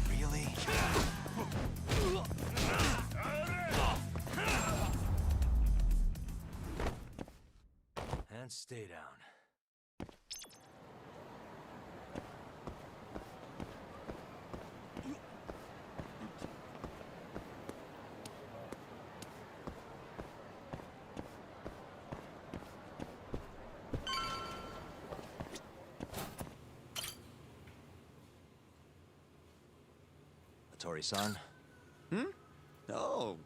Really? And stay down. Hattori-san? Oh,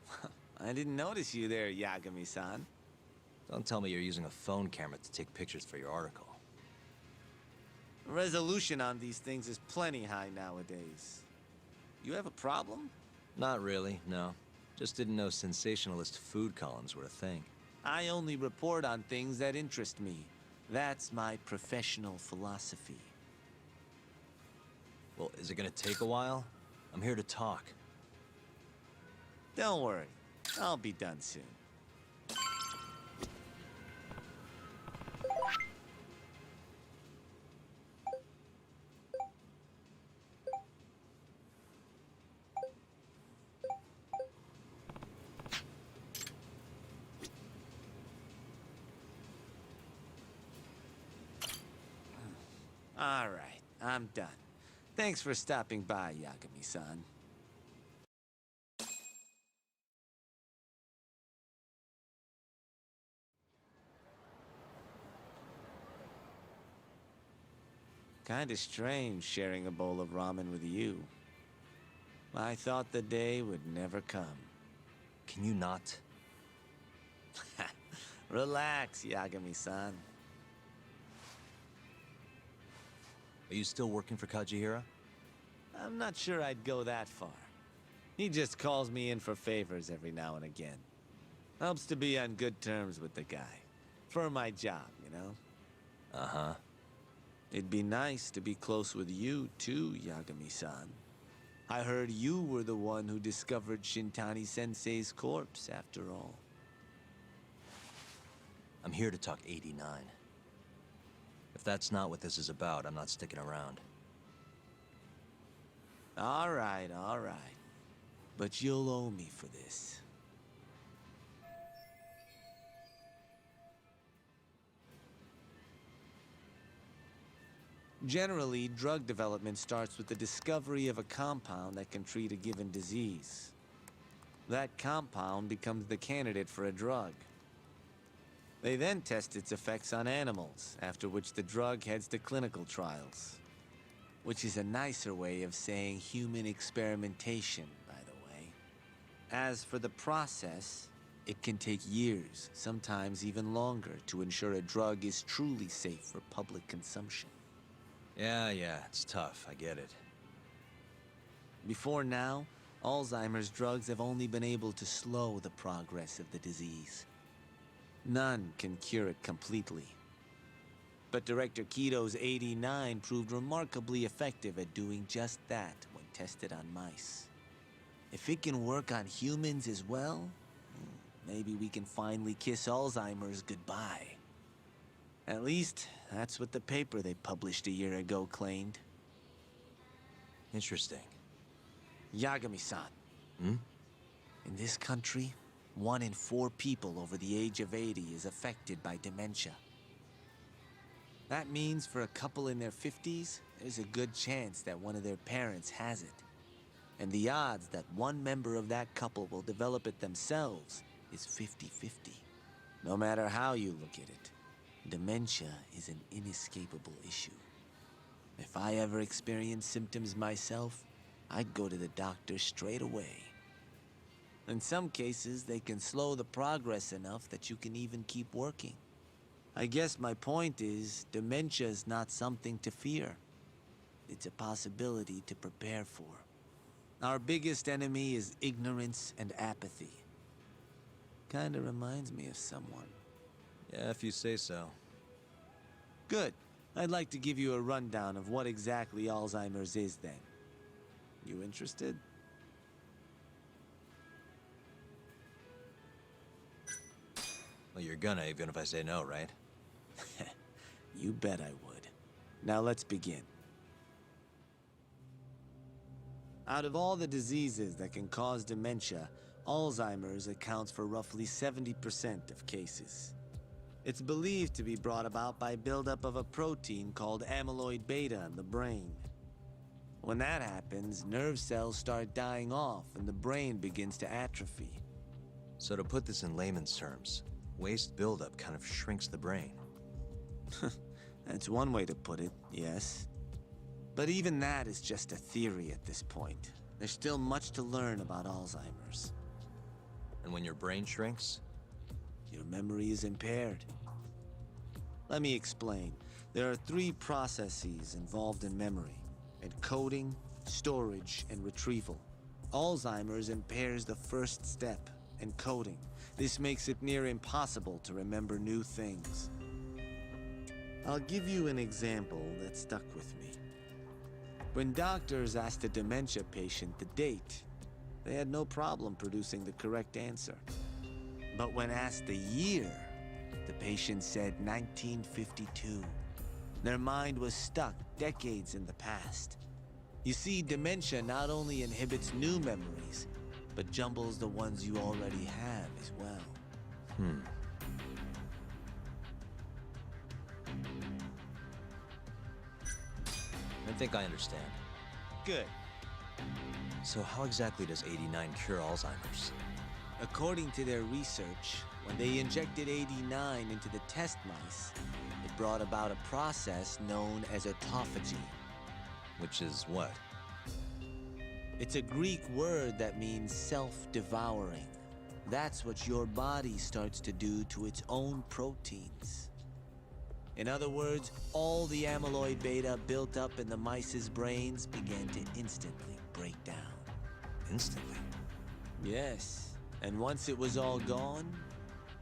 I didn't notice you there, Yagami-san. Don't tell me you're using a phone camera to take pictures for your article. Resolution on these things is plenty high nowadays. You have a problem? Not really, no. Just didn't know sensationalist food columns were a thing. I only report on things that interest me. That's my professional philosophy. Well, is it gonna take a while? I'm here to talk. Don't worry, I'll be done soon. All right, I'm done. Thanks for stopping by, Yagami-san. Kinda strange sharing a bowl of ramen with you. I thought the day would never come. Can you not? Relax, Yagami-san. Are you still working for Kajihira? I'm not sure I'd go that far. He just calls me in for favors every now and again. Helps to be on good terms with the guy. For my job, you know? Uh-huh. It'd be nice to be close with you, too, Yagami-san. I heard you were the one who discovered Shintani-sensei's corpse, after all. I'm here to talk 89. If that's not what this is about, I'm not sticking around. All right. But you'll owe me for this. Generally, drug development starts with the discovery of a compound that can treat a given disease. That compound becomes the candidate for a drug. They then test its effects on animals, after which the drug heads to clinical trials. Which is a nicer way of saying human experimentation, by the way. As for the process, it can take years, sometimes even longer, to ensure a drug is truly safe for public consumption. Yeah, it's tough, I get it. Before now, Alzheimer's drugs have only been able to slow the progress of the disease. None can cure it completely. But Director Keto's 89 proved remarkably effective at doing just that when tested on mice. If it can work on humans as well, maybe we can finally kiss Alzheimer's goodbye. At least, that's what the paper they published a year ago claimed. Interesting. Yagami-san. Hmm? In this country, 1 in 4 people over the age of 80 is affected by dementia. That means for a couple in their 50s, there's a good chance that one of their parents has it. And the odds that one member of that couple will develop it themselves is 50-50. No matter how you look at it. Dementia is an inescapable issue. If I ever experienced symptoms myself, I'd go to the doctor straight away. In some cases, they can slow the progress enough that you can even keep working. I guess my point is, dementia is not something to fear. It's a possibility to prepare for. Our biggest enemy is ignorance and apathy. Kinda reminds me of someone. Yeah, if you say so. Good. I'd like to give you a rundown of what exactly Alzheimer's is then. You interested? Well, you're gonna, even if I say no, right? You bet I would. Now let's begin. Out of all the diseases that can cause dementia, Alzheimer's accounts for roughly 70% of cases. It's believed to be brought about by buildup of a protein called amyloid beta in the brain. When that happens, nerve cells start dying off and the brain begins to atrophy. So to put this in layman's terms, waste buildup kind of shrinks the brain. That's one way to put it, yes. But even that is just a theory at this point. There's still much to learn about Alzheimer's. And when your brain shrinks? Your memory is impaired. Let me explain. There are three processes involved in memory: encoding, storage, and retrieval. Alzheimer's impairs the first step, encoding. This makes it near impossible to remember new things. I'll give you an example that stuck with me. When doctors asked a dementia patient the date, they had no problem producing the correct answer. But when asked the year, the patient said 1952. Their mind was stuck decades in the past. You see, dementia not only inhibits new memories, but jumbles the ones you already have as well. I think I understand. Good. So how exactly does 89 cure Alzheimer's? According to their research, when they injected 89 into the test mice, it brought about a process known as autophagy. Which is what? It's a Greek word that means self-devouring. That's what your body starts to do to its own proteins. In other words, all the amyloid beta built up in the mice's brains began to instantly break down. Instantly? Yes, and once it was all gone,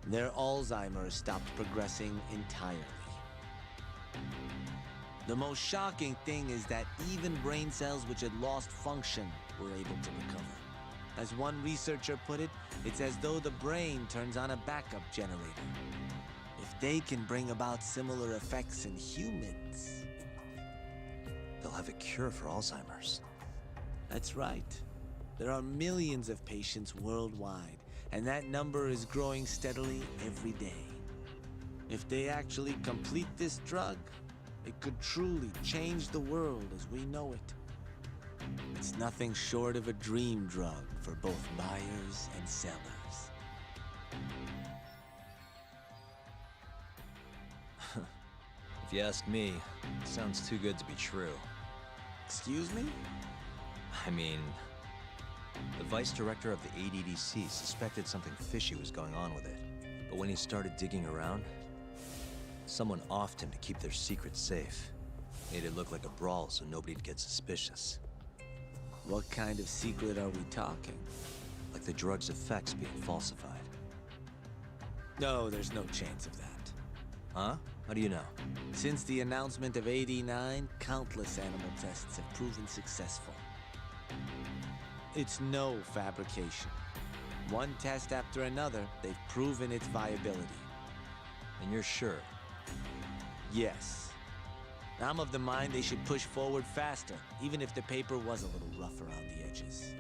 their Alzheimer's stopped progressing entirely. The most shocking thing is that even brain cells which had lost function were able to recover. As one researcher put it, it's as though the brain turns on a backup generator. If they can bring about similar effects in humans... They'll have a cure for Alzheimer's. That's right. There are millions of patients worldwide, and that number is growing steadily every day. If they actually complete this drug, it could truly change the world as we know it. It's nothing short of a dream drug for both buyers and sellers. If you ask me, it sounds too good to be true. Excuse me? I mean, the vice director of the ADDC suspected something fishy was going on with it. But when he started digging around, someone offed him to keep their secrets safe. Made it look like a brawl so nobody'd get suspicious. What kind of secret are we talking? Like the drug's effects being falsified. No, there's no chance of that. Huh? How do you know? Since the announcement of 89, countless animal tests have proven successful. It's no fabrication. One test after another, they've proven its viability. And you're sure? Yes. I'm of the mind they should push forward faster, even if the paper was a little rough around the edges.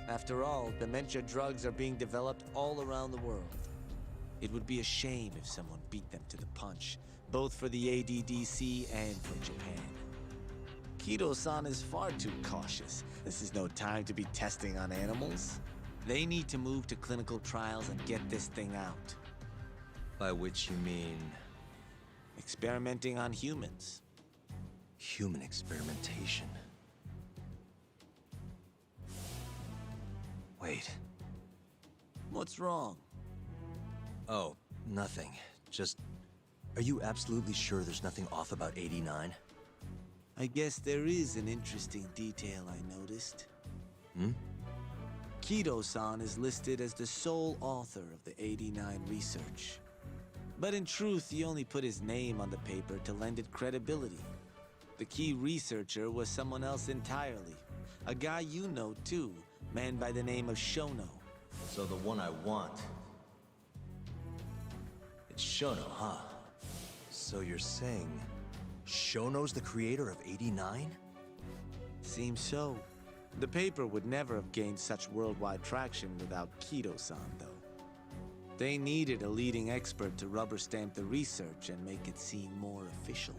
After all, dementia drugs are being developed all around the world. It would be a shame if someone beat them to the punch, both for the ADDC and for Japan. Kido-san is far too cautious. This is no time to be testing on animals. They need to move to clinical trials and get this thing out. By which you mean... experimenting on humans. Human experimentation. Wait. What's wrong? Oh, nothing. Just... Are you absolutely sure there's nothing off about 89? I guess there is an interesting detail I noticed. Hmm? Kido-san is listed as the sole author of the 89 research. But in truth, he only put his name on the paper to lend it credibility. The key researcher was someone else entirely. A guy you know too, man by the name of Shono. So the one I want... It's Shono, huh? So you're saying... Shono's the creator of 89? Seems so. The paper would never have gained such worldwide traction without Kido-san, though. They needed a leading expert to rubber stamp the research and make it seem more official.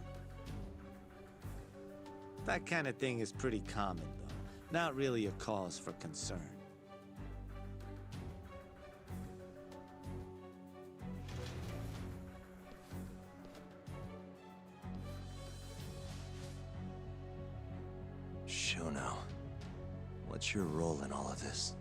That kind of thing is pretty common, though. Not really a cause for concern. Shono, what's your role in all of this?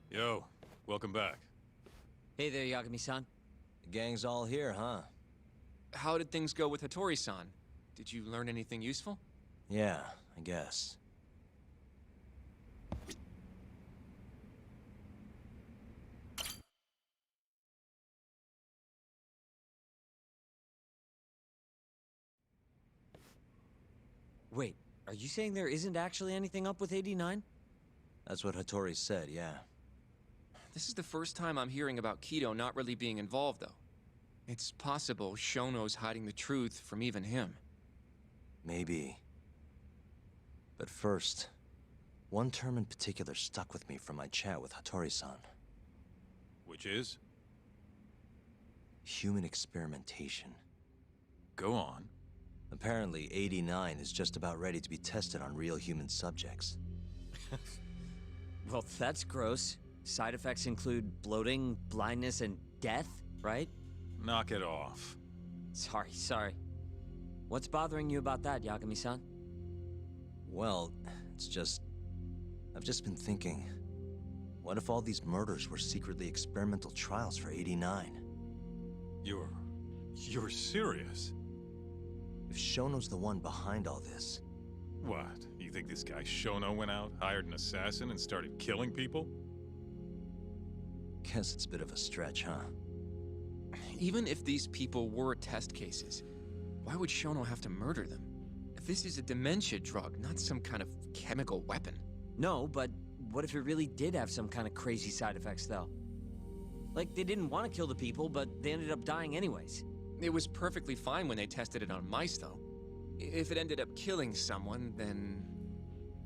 Yo, welcome back. Hey there, Yagami-san. The gang's all here, huh? How did things go with Hattori-san? Did you learn anything useful? Yeah, I guess. Wait, are you saying there isn't actually anything up with 89? That's what Hattori said, yeah. This is the first time I'm hearing about Kido not really being involved, though. It's possible Shono's hiding the truth from even him. Maybe. But first, one term in particular stuck with me from my chat with Hattori-san. Which is? Human experimentation. Go on. Apparently, 89 is just about ready to be tested on real human subjects. Well, that's gross. Side effects include bloating, blindness, and death, right? Knock it off. Sorry. What's bothering you about that, Yagami-san? Well, it's just... I've just been thinking... What if all these murders were secretly experimental trials for 89? You're serious? If Shono's the one behind all this... What? You think this guy Shono went out, hired an assassin, and started killing people? Guess it's a bit of a stretch, huh? Even if these people were test cases, why would Shono have to murder them? This is a dementia drug, not some kind of chemical weapon. No, but what if it really did have some kind of crazy side effects, though? Like, they didn't want to kill the people, but they ended up dying anyways. It was perfectly fine when they tested it on mice, though. If it ended up killing someone, then...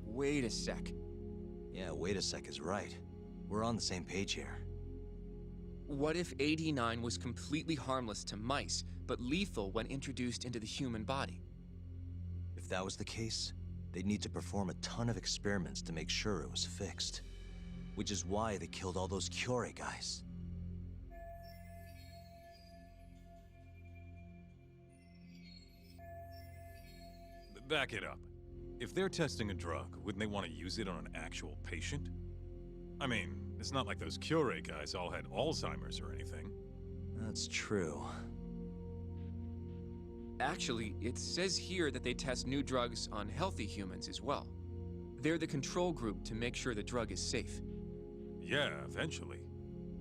Wait a sec. Yeah, wait a sec is right. We're on the same page here. What if AD9 was completely harmless to mice, but lethal when introduced into the human body? If that was the case, they'd need to perform a ton of experiments to make sure it was fixed. Which is why they killed all those Cure guys. Back it up. If they're testing a drug, wouldn't they want to use it on an actual patient? I mean, it's not like those Cure guys all had Alzheimer's or anything. That's true. Actually, it says here that they test new drugs on healthy humans as well. They're the control group to make sure the drug is safe. Yeah, eventually.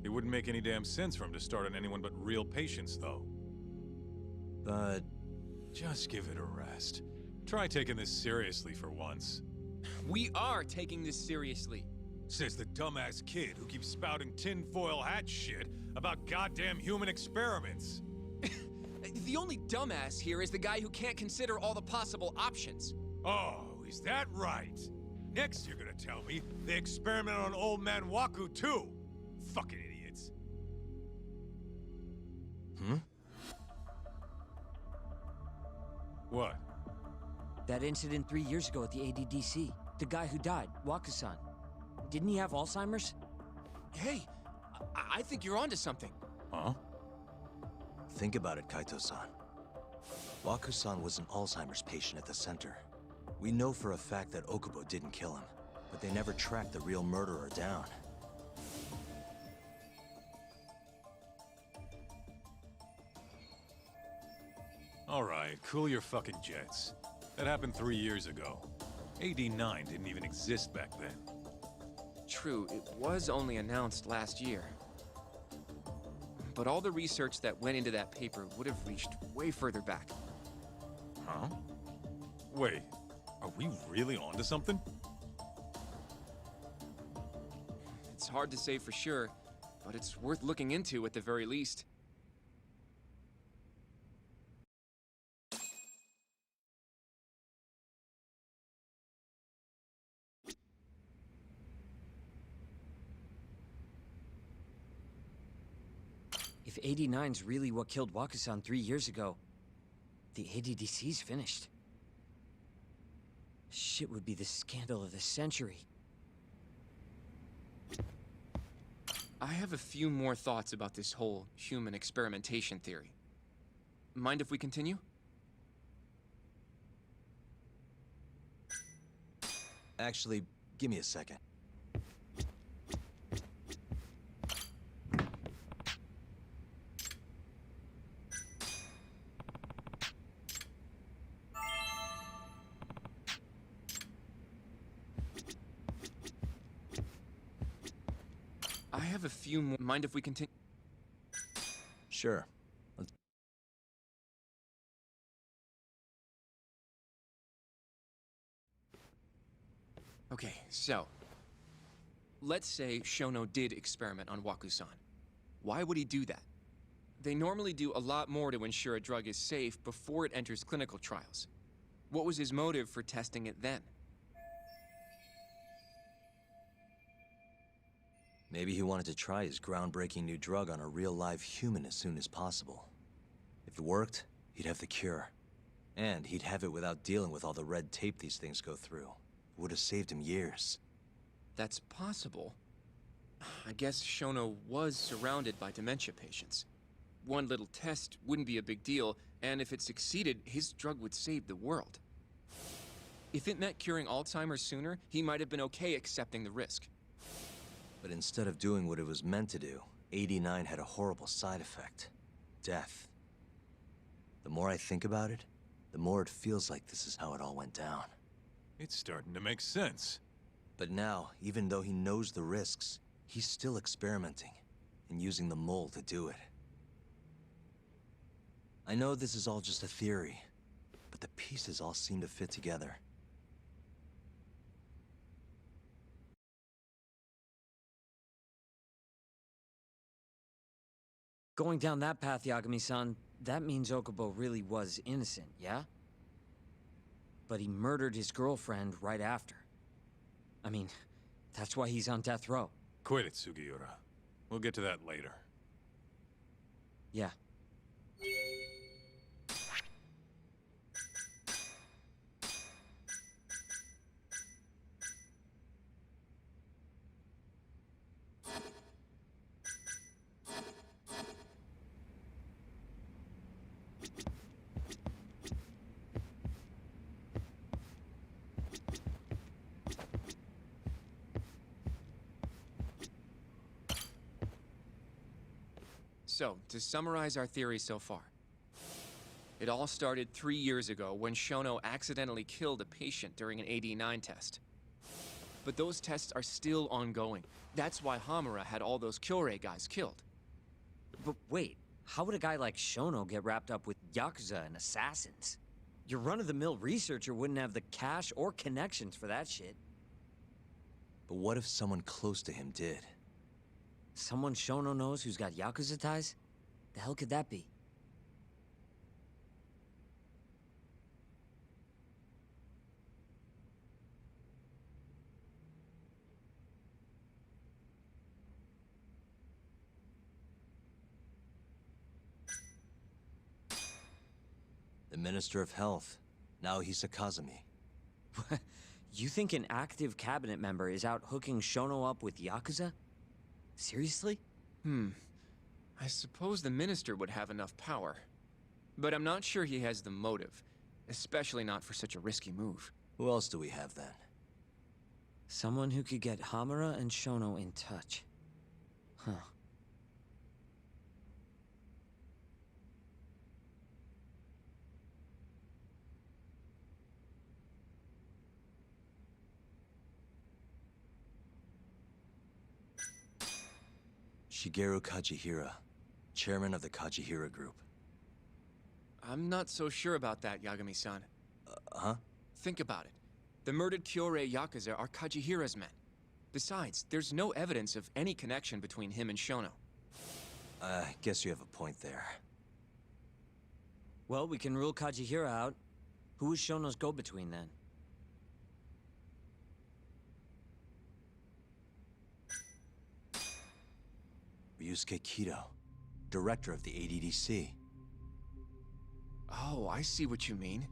It wouldn't make any damn sense for them to start on anyone but real patients, though. But Just give it a rest. Try taking this seriously for once. We are taking this seriously. Says the dumbass kid who keeps spouting tinfoil hat shit about goddamn human experiments. The only dumbass here is the guy who can't consider all the possible options. Oh, is that right? Next you're gonna tell me they experimented on old man Waku too. Fucking idiots. What? That incident 3 years ago at the ADDC. The guy who died, Wakusan. Didn't he have Alzheimer's? Hey, I think you're onto something. Huh? think about it, Kaito-san. Waku-san was an Alzheimer's patient at the center. We know for a fact that Okubo didn't kill him, but they never tracked the real murderer down. All right, cool your fucking jets. That happened 3 years ago. AD9 didn't even exist back then. True, it was only announced last year. But all the research that went into that paper would have reached way further back. Huh? Wait, are we really onto something? It's hard to say for sure, but it's worth looking into at the very least. If 89's really what killed Wakusan 3 years ago, the ADDC's finished. Shit would be the scandal of the century. I have a few more thoughts about this whole human experimentation theory. Mind if we continue? Actually, give me a second. I have a few more. Mind if we continue? Sure. Okay, so... let's say Shono did experiment on Waku-san. Why would he do that? They normally do a lot more to ensure a drug is safe before it enters clinical trials. What was his motive for testing it then? Maybe he wanted to try his groundbreaking new drug on a real live human as soon as possible. If it worked, he'd have the cure. And he'd have it without dealing with all the red tape these things go through. It would have saved him years. That's possible. I guess Shono was surrounded by dementia patients. One little test wouldn't be a big deal, and if it succeeded, his drug would save the world. If it meant curing Alzheimer's sooner, he might have been okay accepting the risk. But instead of doing what it was meant to do, 89 had a horrible side effect. Death. The more I think about it, the more it feels like this is how it all went down. It's starting to make sense. But now, even though he knows the risks, he's still experimenting, and using the mole to do it. I know this is all just a theory, but the pieces all seem to fit together. Going down that path, Yagami-san, that means Okubo really was innocent, yeah? But he murdered his girlfriend right after. I mean, that's why he's on death row. Quit it, Sugiura. We'll get to that later. Yeah. So, to summarize our theory so far, it all started 3 years ago when Shono accidentally killed a patient during an AD9 test. But those tests are still ongoing. That's why Hamura had all those Kyorei guys killed. But wait, how would a guy like Shono get wrapped up with Yakuza and assassins? Your run-of-the-mill researcher wouldn't have the cash or connections for that shit. But what if someone close to him did? Someone Shono knows who's got Yakuza ties? The hell could that be? The Minister of Health, Naohisa Kazumi. You think an active cabinet member is out hooking Shono up with Yakuza? Seriously? I suppose the minister would have enough power. But I'm not sure he has the motive, especially not for such a risky move. Who else do we have then? Someone who could get Hamura and Shono in touch. Huh. Shigeru Kajihira, chairman of the Kajihira Group. I'm not so sure about that, Yagami-san. Huh? Think about it. The murdered Kyorei Yakuza are Kajihira's men. Besides, there's no evidence of any connection between him and Shono. I guess you have a point there. Well, we can rule Kajihira out. Who is Shono's go-between then? Ryusuke Kido, director of the ADDC. Oh, I see what you mean.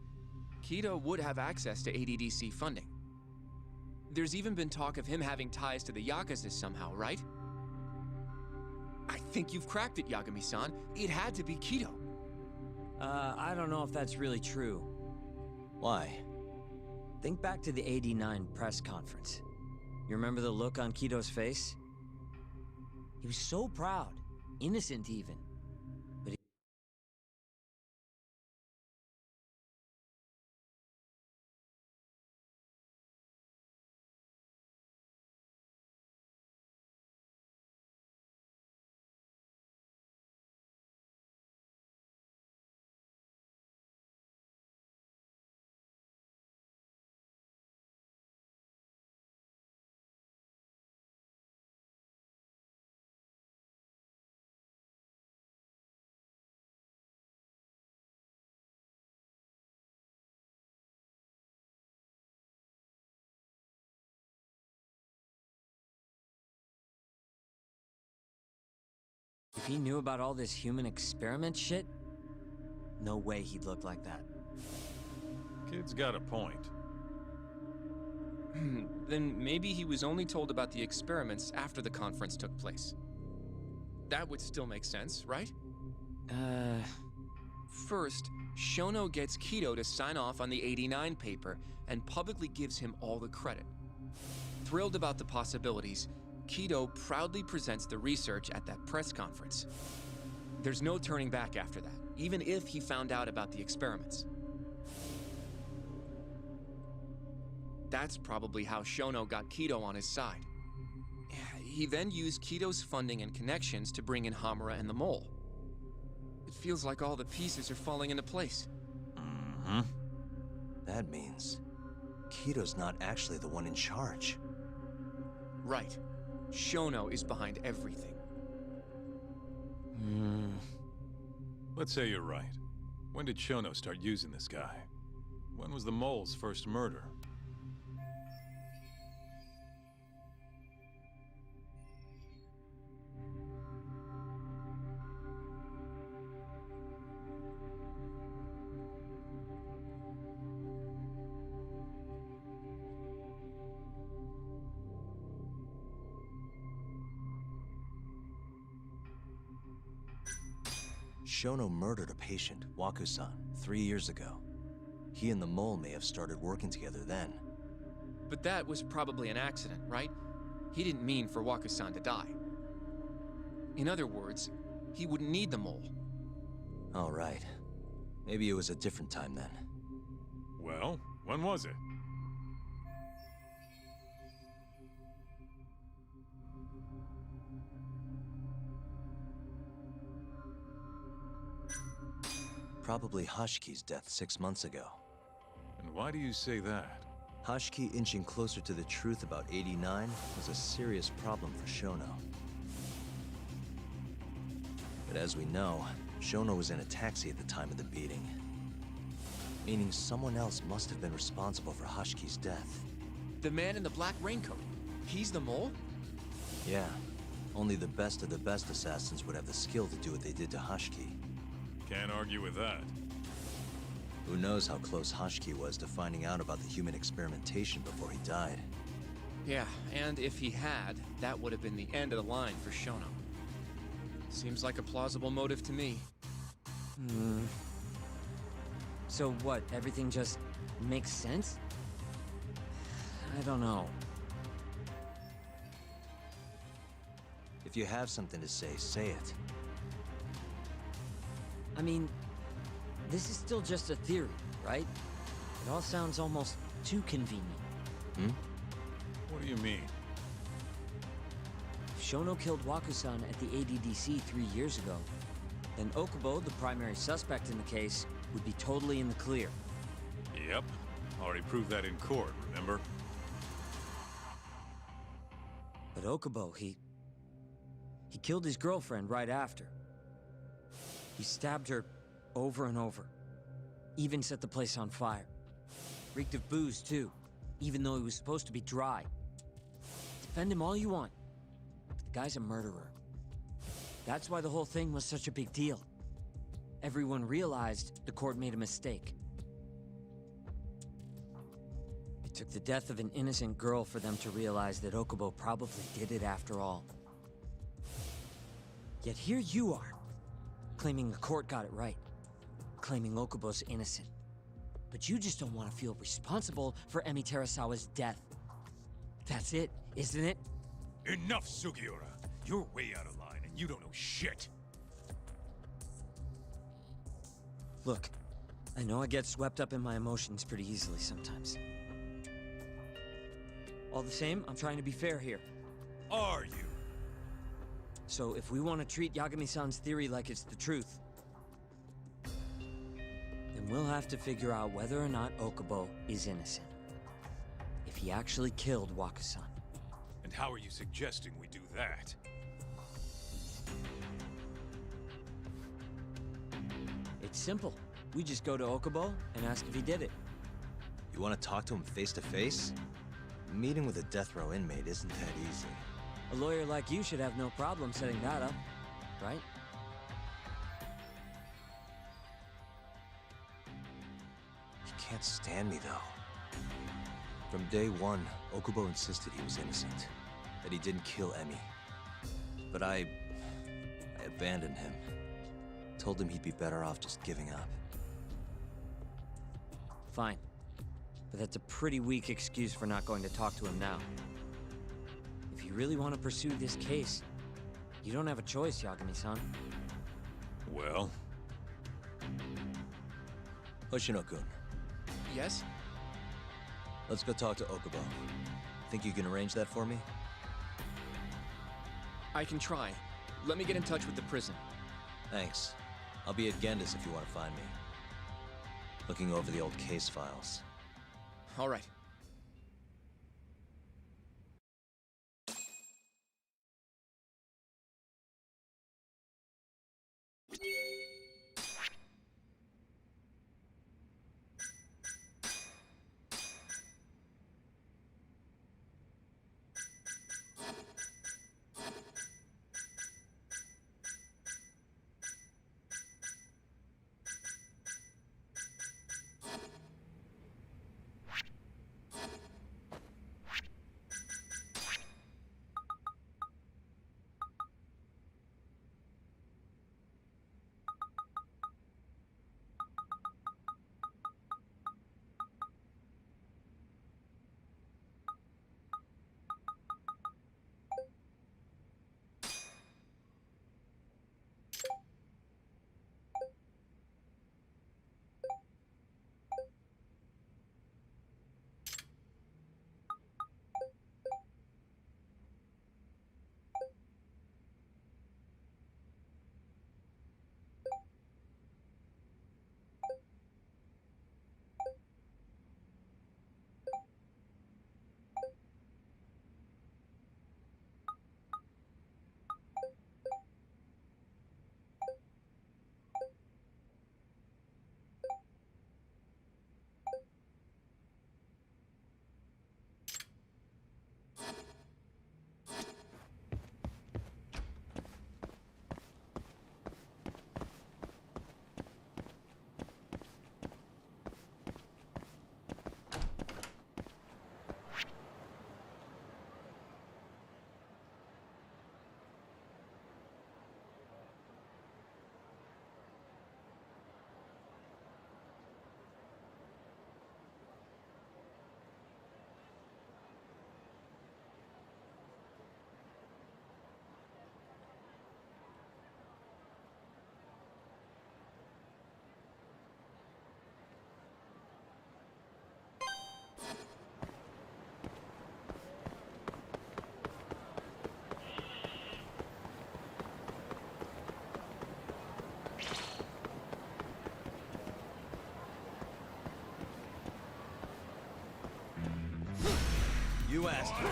Kido would have access to ADDC funding. There's even been talk of him having ties to the Yakuza somehow, right? I think you've cracked it, Yagami-san. It had to be Kido. I don't know if that's really true. Why? Think back to the '89 press conference. You remember the look on Kido's face? He was so proud, innocent even. But if he knew about all this human experiment shit, no way he'd look like that. Kid's got a point. Then maybe he was only told about the experiments after the conference took place. That would still make sense, right? First, Shono gets Kido to sign off on the '89 paper and publicly gives him all the credit. Thrilled about the possibilities, Kido proudly presents the research at that press conference. There's no turning back after that, even if he found out about the experiments. That's probably how Shono got Kido on his side. He then used Kido's funding and connections to bring in Hamura and the Mole. It feels like all the pieces are falling into place. Mm-hmm. That means Kido's not actually the one in charge. Right. Shono is behind everything. Let's say you're right. When did Shono start using this guy? When was the mole's first murder? Shono murdered a patient, Waku-san, 3 years ago. He and the mole may have started working together then. But that was probably an accident, right? He didn't mean for Waku-san to die. In other words, he wouldn't need the mole. All right. Maybe it was a different time then. Well, when was it? Probably Hashki's death 6 months ago. And why do you say that? Hashki inching closer to the truth about 89 was a serious problem for Shono. But as we know, Shono was in a taxi at the time of the beating. Meaning someone else must have been responsible for Hashki's death. The man in the black raincoat. He's the mole? Yeah, only the best of the best assassins would have the skill to do what they did to Hashki. Can't argue with that. Who knows how close Hashki was to finding out about the human experimentation before he died. Yeah, and if he had, that would have been the end of the line for Shono. Seems like a plausible motive to me. So what, everything just makes sense? I don't know. If you have something to say it. I mean, this is still just a theory, right? It all sounds almost too convenient. What do you mean? If Shono killed Waku-san at the ADDC 3 years ago, then Okubo, the primary suspect in the case, would be totally in the clear. Yep. Already proved that in court, remember? But Okubo, he killed his girlfriend right after. He stabbed her over and over. Even set the place on fire. Reeked of booze, too, even though he was supposed to be dry. Defend him all you want, but the guy's a murderer. That's why the whole thing was such a big deal. Everyone realized the court made a mistake. It took the death of an innocent girl for them to realize that Okubo probably did it after all. Yet here you are, claiming the court got it right, claiming Okubo's innocent. But you just don't want to feel responsible for Emi Terasawa's death. That's it, isn't it? Enough, Sugiura! You're way out of line, and you don't know shit! Look, I know I get swept up in my emotions pretty easily sometimes. All the same, I'm trying to be fair here. Are you? So if we want to treat Yagami-san's theory like it's the truth, then we'll have to figure out whether or not Okubo is innocent. If he actually killed Waku-san. And how are you suggesting we do that? It's simple. We just go to Okubo and ask if he did it. You want to talk to him face to face? Meeting with a death row inmate isn't that easy. A lawyer like you should have no problem setting that up, right? He can't stand me, though. From day one, Okubo insisted he was innocent, that he didn't kill Emi. But I abandoned him. Told him he'd be better off just giving up. Fine. But that's a pretty weak excuse for not going to talk to him now. If you really want to pursue this case, you don't have a choice, Yagami-san. Well? Hoshino-kun, Yes? let's go talk to Okubo. Think you can arrange that for me? I can try. Let me get in touch with the prison. Thanks. I'll be at Gendis if you want to find me. Looking over the old case files. All right. You asked for it.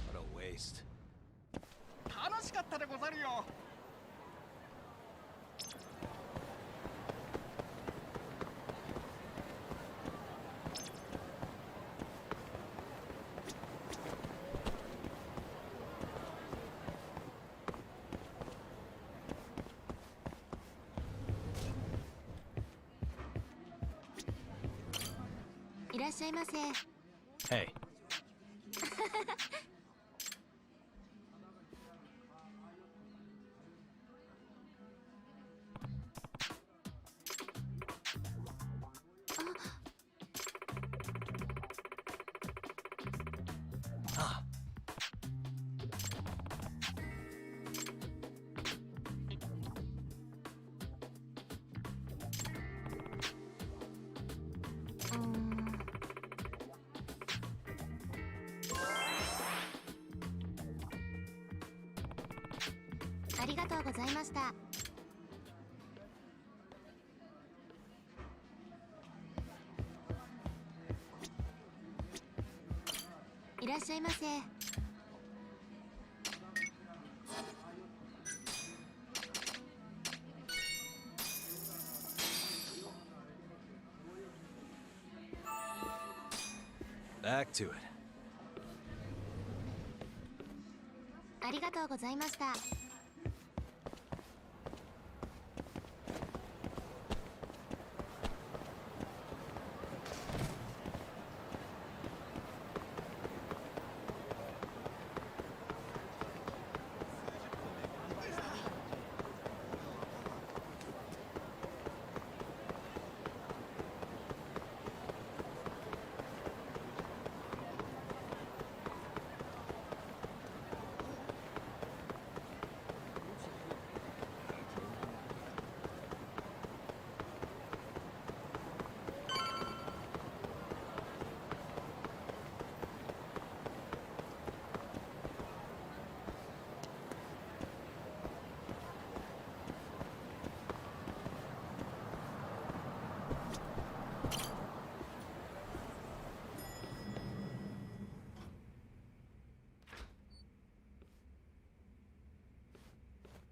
What a waste. 楽しかったでござるよ。いらっしゃいませ。 Hey. Ah. ありがとうございました。いらっしゃいませ。 Back to it. ありがとうございました。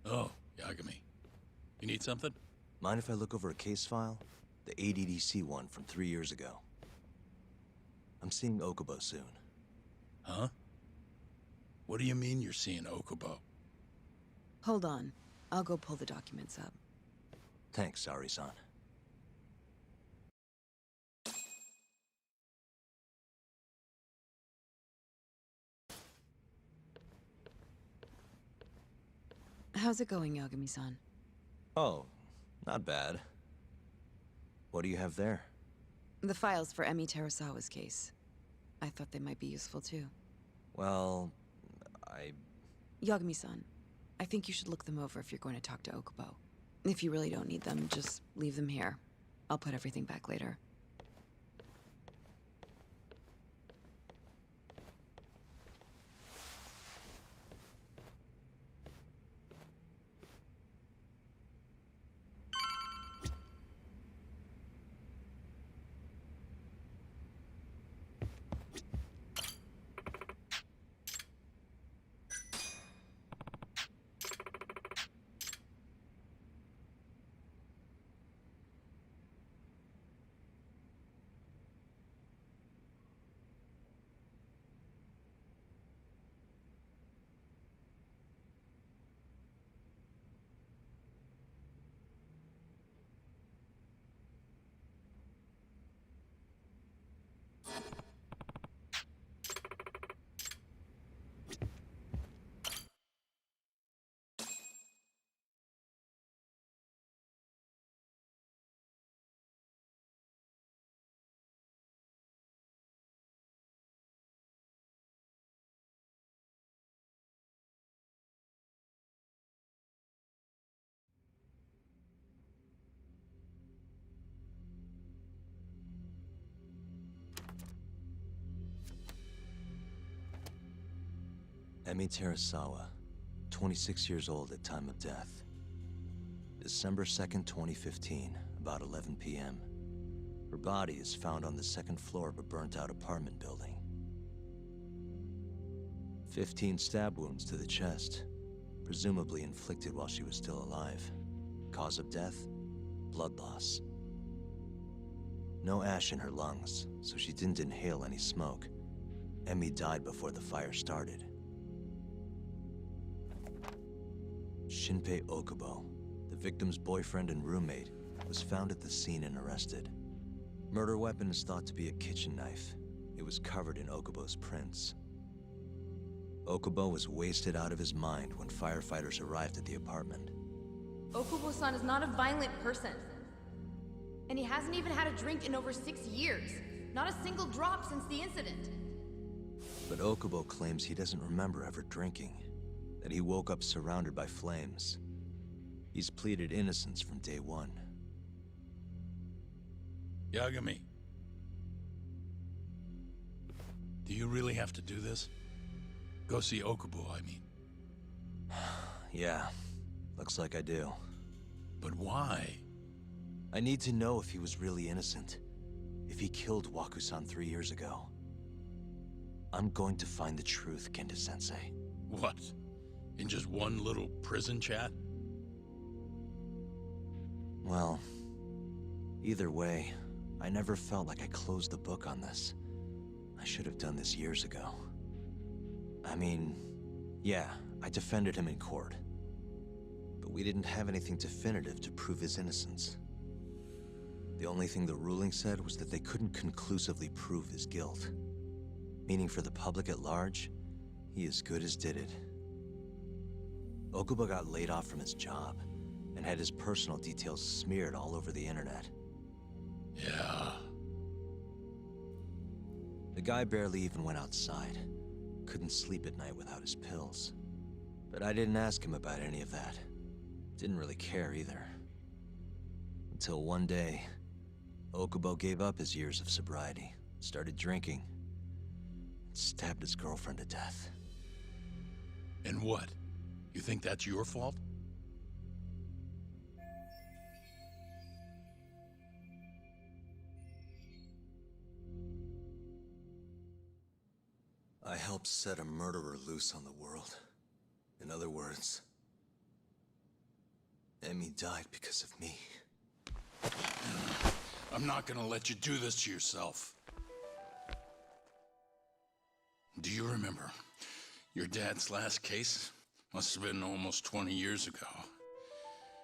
Oh, Yagami. You need something? Mind if I look over a case file? The ADDC one from 3 years ago. I'm seeing Okubo soon. Huh? What do you mean you're seeing Okubo? Hold on. I'll go pull the documents up. Thanks, Sari-san. How's it going, Yagami-san? Oh, not bad. What do you have there? The files for Emi Terasawa's case. I thought they might be useful too. Well, Yagami-san, I think you should look them over if you're going to talk to Okubo. If you really don't need them, just leave them here. I'll put everything back later. Emi Terasawa, 26 years old at time of death. December 2nd, 2015, about 11 p.m. Her body is found on the second floor of a burnt-out apartment building. 15 stab wounds to the chest, presumably inflicted while she was still alive. Cause of death? Blood loss. No ash in her lungs, so she didn't inhale any smoke. Emi died before the fire started. Shinpei Okubo, the victim's boyfriend and roommate, was found at the scene and arrested. Murder weapon is thought to be a kitchen knife. It was covered in Okubo's prints. Okubo was wasted out of his mind when firefighters arrived at the apartment. Okubo-san is not a violent person. And he hasn't even had a drink in over 6 years. Not a single drop since the incident. But Okubo claims he doesn't remember ever drinking, that he woke up surrounded by flames. He's pleaded innocence from day one. Yagami. Do you really have to do this? Go see Okubo, I mean. Yeah, looks like I do. But why? I need to know if he was really innocent. If he killed Waku-san 3 years ago. I'm going to find the truth, Kenta-sensei. What? In just one little prison chat? Well, either way, I never felt like I closed the book on this. I should have done this years ago. I mean, yeah, I defended him in court. But we didn't have anything definitive to prove his innocence. The only thing the ruling said was that they couldn't conclusively prove his guilt. Meaning for the public at large, he as good as did it. Okubo got laid off from his job, and had his personal details smeared all over the internet. Yeah. The guy barely even went outside. Couldn't sleep at night without his pills. But I didn't ask him about any of that. Didn't really care either. Until one day, Okubo gave up his years of sobriety, started drinking, and stabbed his girlfriend to death. And what? You think that's your fault? I helped set a murderer loose on the world. In other words, Emi died because of me. I'm not gonna let you do this to yourself. Do you remember your dad's last case? Must have been almost 20 years ago.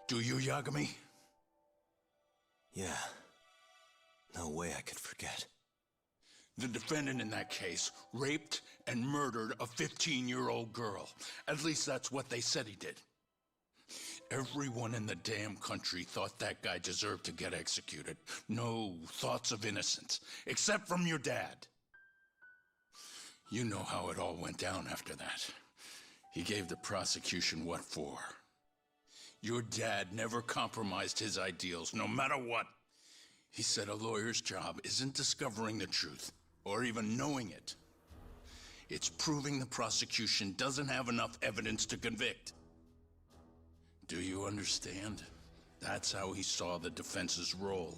Do you, Yagami? Yeah. No way I could forget. The defendant in that case raped and murdered a 15-year-old girl. At least that's what they said he did. Everyone in the damn country thought that guy deserved to get executed. No thoughts of innocence, except from your dad. You know how it all went down after that. He gave the prosecution what for. Your dad never compromised his ideals, no matter what. He said a lawyer's job isn't discovering the truth, or even knowing it. It's proving the prosecution doesn't have enough evidence to convict. Do you understand? That's how he saw the defense's role.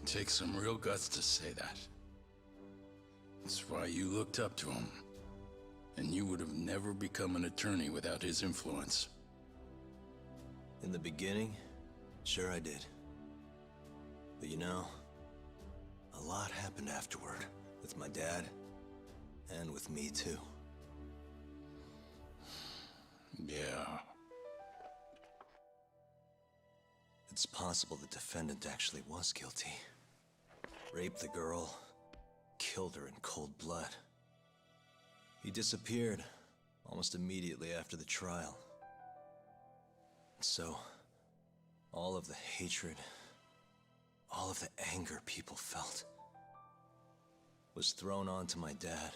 It takes some real guts to say that. That's why you looked up to him. And you would have never become an attorney without his influence. In the beginning, sure I did. But you know, a lot happened afterward, with my dad, and with me too. Yeah. It's possible the defendant actually was guilty. Raped the girl, killed her in cold blood. He disappeared almost immediately after the trial. So, all of the hatred, all of the anger people felt was thrown onto my dad.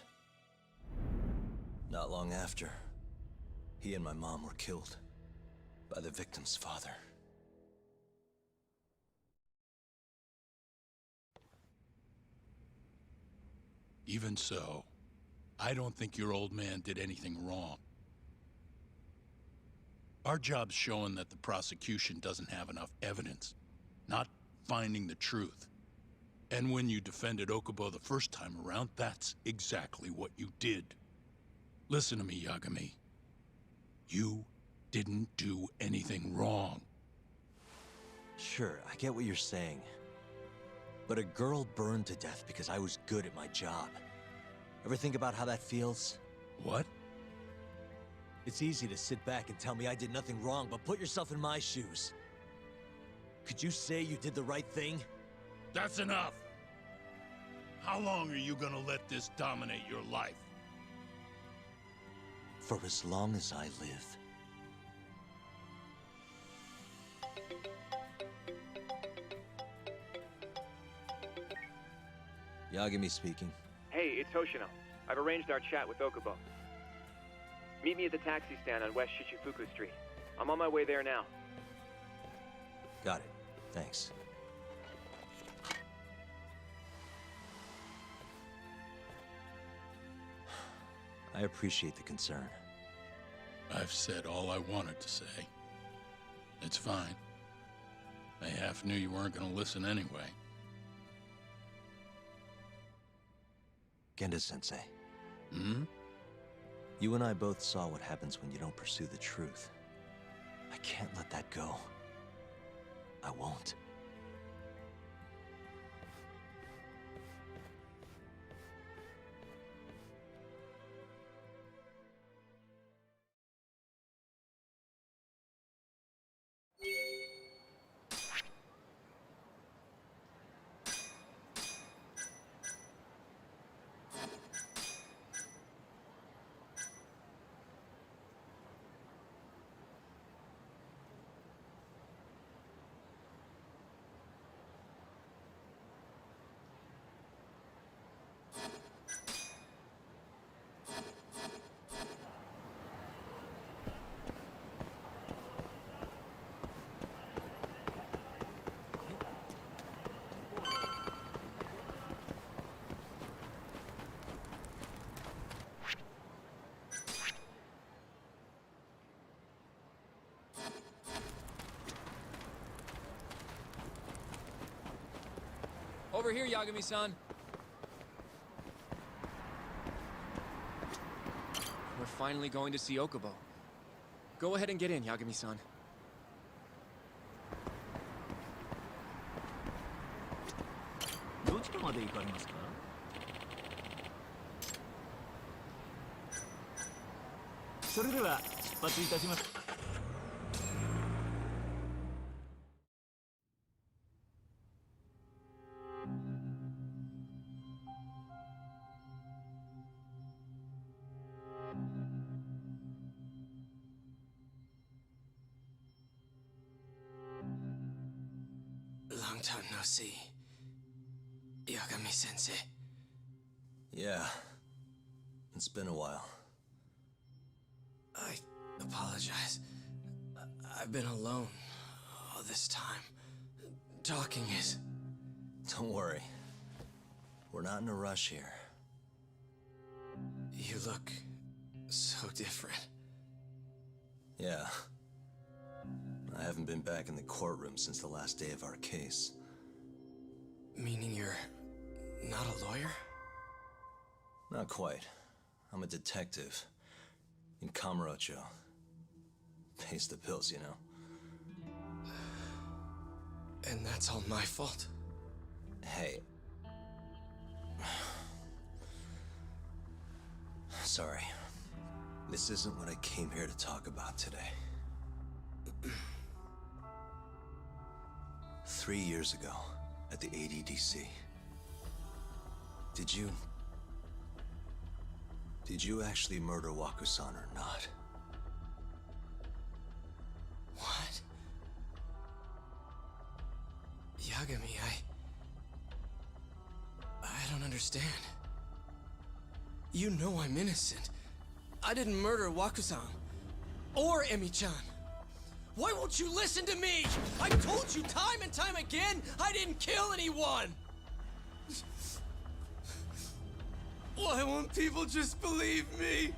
Not long after, he and my mom were killed by the victim's father. Even so, I don't think your old man did anything wrong. Our job's showing that the prosecution doesn't have enough evidence, not finding the truth. And when you defended Okubo the first time around, that's exactly what you did. Listen to me, Yagami. You didn't do anything wrong. Sure, I get what you're saying. But a girl burned to death because I was good at my job. Ever think about how that feels? What? It's easy to sit back and tell me I did nothing wrong, but put yourself in my shoes. Could you say you did the right thing? That's enough! How long are you gonna let this dominate your life? For as long as I live. Yagami speaking. Hey, it's Hoshino. I've arranged our chat with Okubo. Meet me at the taxi stand on West Shichifuku Street. I'm on my way there now. Got it. Thanks. I appreciate the concern. I've said all I wanted to say. It's fine. I half knew you weren't gonna listen anyway. Genda-sensei. Hmm? You and I both saw what happens when you don't pursue the truth. I can't let that go. I won't. Over here, Yagami-san. We're finally going to see Okubo. Go ahead and get in, Yagami-san. Long time no see. Yagami-sensei. Yeah. It's been a while. I apologize. I've been alone all this time. Talking is... Don't worry. We're not in a rush here. You look so different. Yeah. I haven't been back in the courtroom since the last day of our case. Meaning you're not a lawyer? Not quite. I'm a detective. In Kamurocho. Pays the bills, you know. And that's all my fault? Hey. Sorry. This isn't what I came here to talk about today. 3 years ago, at the ADDC. Did you actually murder Waku-san or not? What? Yagami, I don't understand. You know I'm innocent. I didn't murder Waku-san. Or Emi-chan. Why won't you listen to me? I've told you time and time again, I didn't kill anyone! Why won't people just believe me?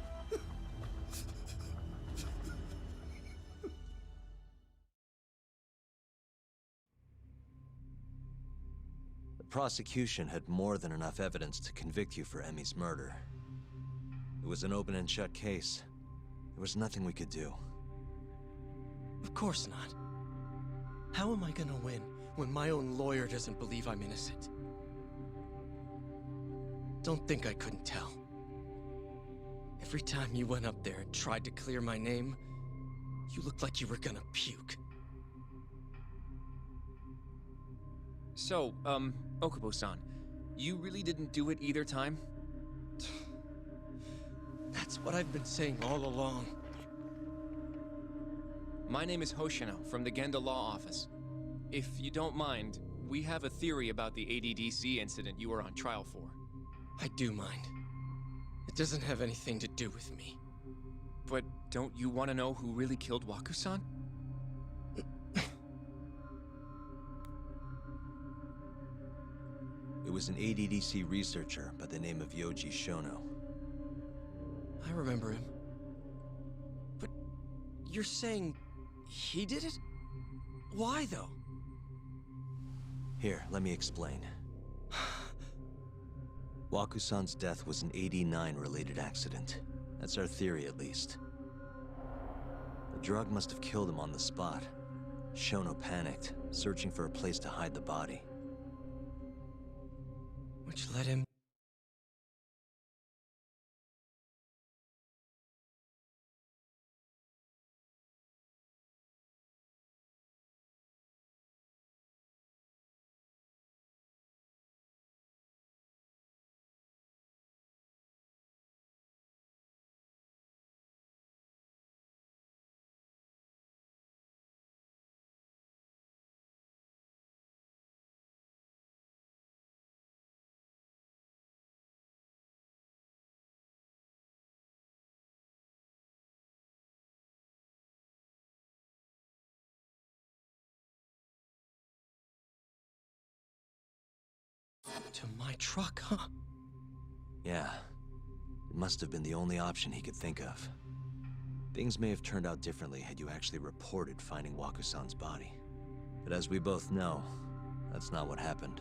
The prosecution had more than enough evidence to convict you for Emmy's murder. It was an open and shut case. There was nothing we could do. Of course not. How am I gonna win when my own lawyer doesn't believe I'm innocent? Don't think I couldn't tell. Every time you went up there and tried to clear my name, you looked like you were gonna puke. So, Okubo-san, you really didn't do it either time? That's what I've been saying all along. My name is Hoshino from the Genda Law Office. If you don't mind, we have a theory about the ADDC incident you were on trial for. I do mind. It doesn't have anything to do with me. But don't you want to know who really killed Waku-san? It was an ADDC researcher by the name of Yoji Shono. I remember him. But you're saying he did it? Why, though? Here, let me explain. Waku-san's death was an 89-related accident. That's our theory, at least. The drug must have killed him on the spot. Shono panicked, searching for a place to hide the body. Which led him... to my truck, huh? Yeah. It must have been the only option he could think of. Things may have turned out differently had you actually reported finding Waku-san's body. But as we both know, that's not what happened.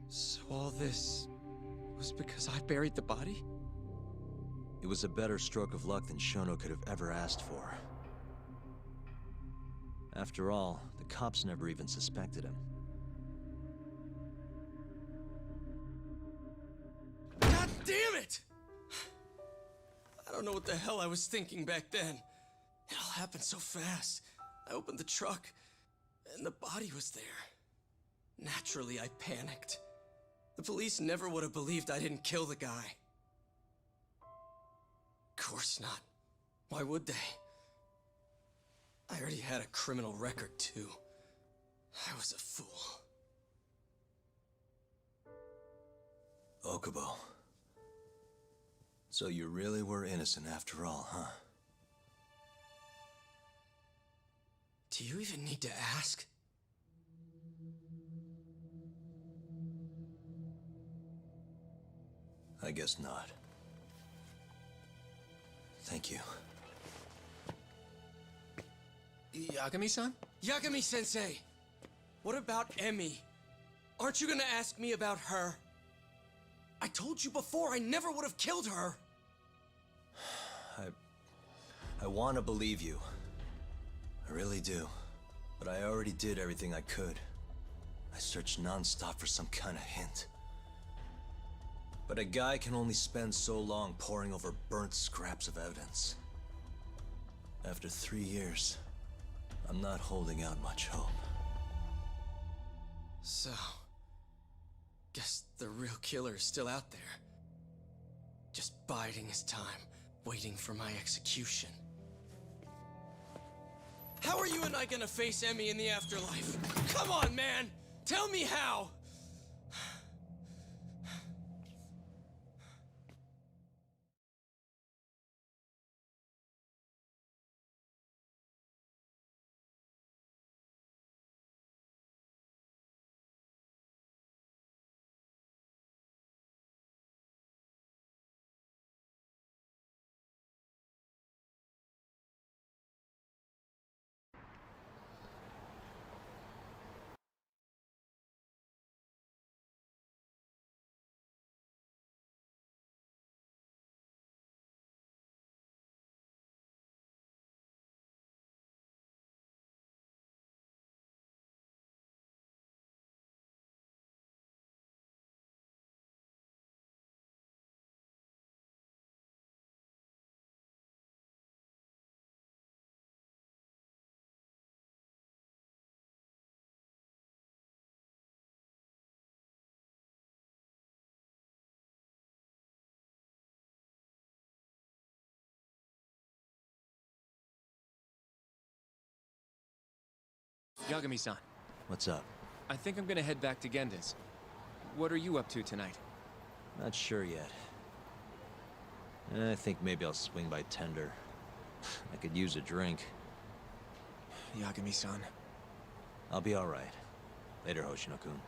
So all this was because I buried the body? It was a better stroke of luck than Shono could have ever asked for. After all, the cops never even suspected him. God damn it! I don't know what the hell I was thinking back then. It all happened so fast. I opened the truck, and the body was there. Naturally, I panicked. The police never would have believed I didn't kill the guy. Of course not. Why would they? I already had a criminal record, too. I was a fool. Okubo. So you really were innocent after all, huh? Do you even need to ask? I guess not. Thank you. Yagami-san? Yagami-sensei! What about Emmy? Aren't you gonna ask me about her? I told you before I never would have killed her! I want to believe you. I really do. But I already did everything I could. I searched non-stop for some kind of hint. But a guy can only spend so long poring over burnt scraps of evidence. After 3 years, I'm not holding out much hope. So... guess the real killer is still out there. Just biding his time, waiting for my execution. How are you and I gonna face Emmy in the afterlife? Come on, man! Tell me how! Yagami-san, What's up? I think I'm gonna head back to Genda's. What are you up to tonight? Not sure yet. I think maybe I'll swing by Tender. I could use a drink. Yagami-san. I'll be alright. Later, Hoshino-kun.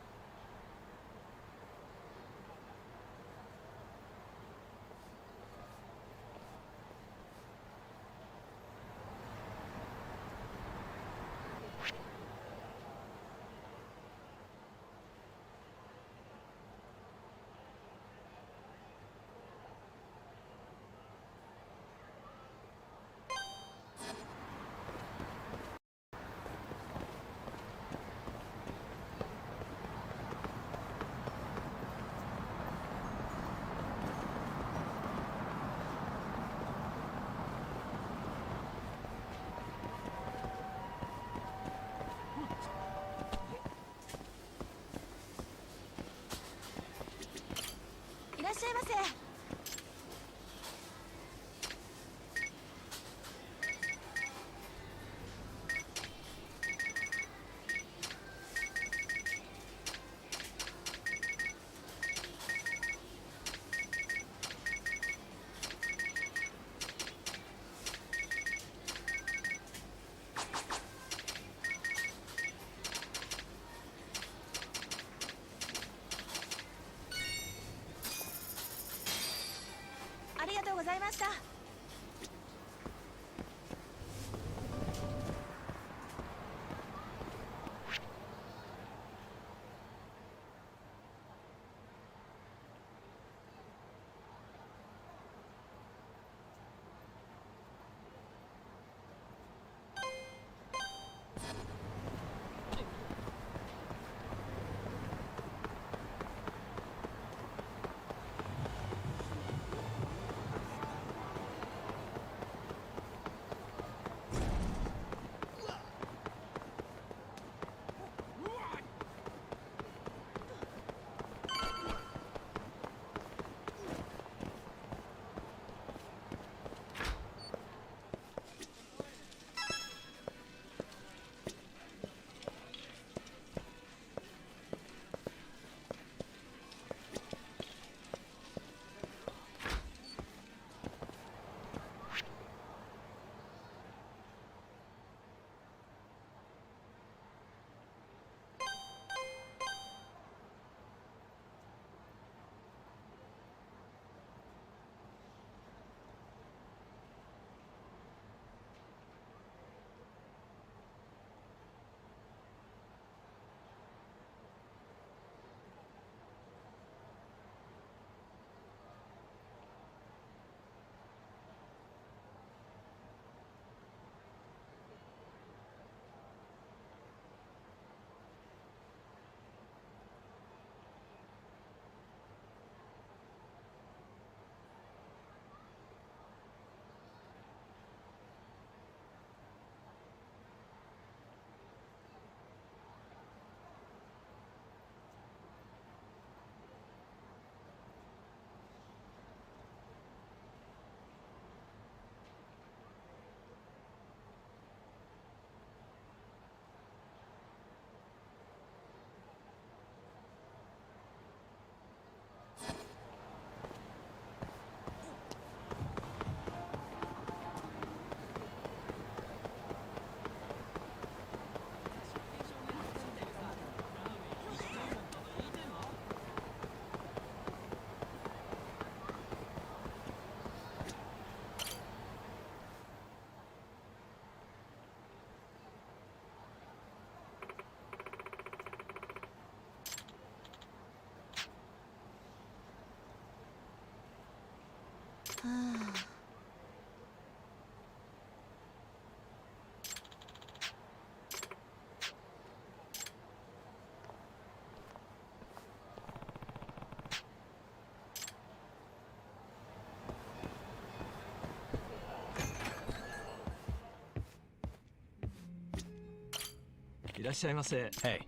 Hey.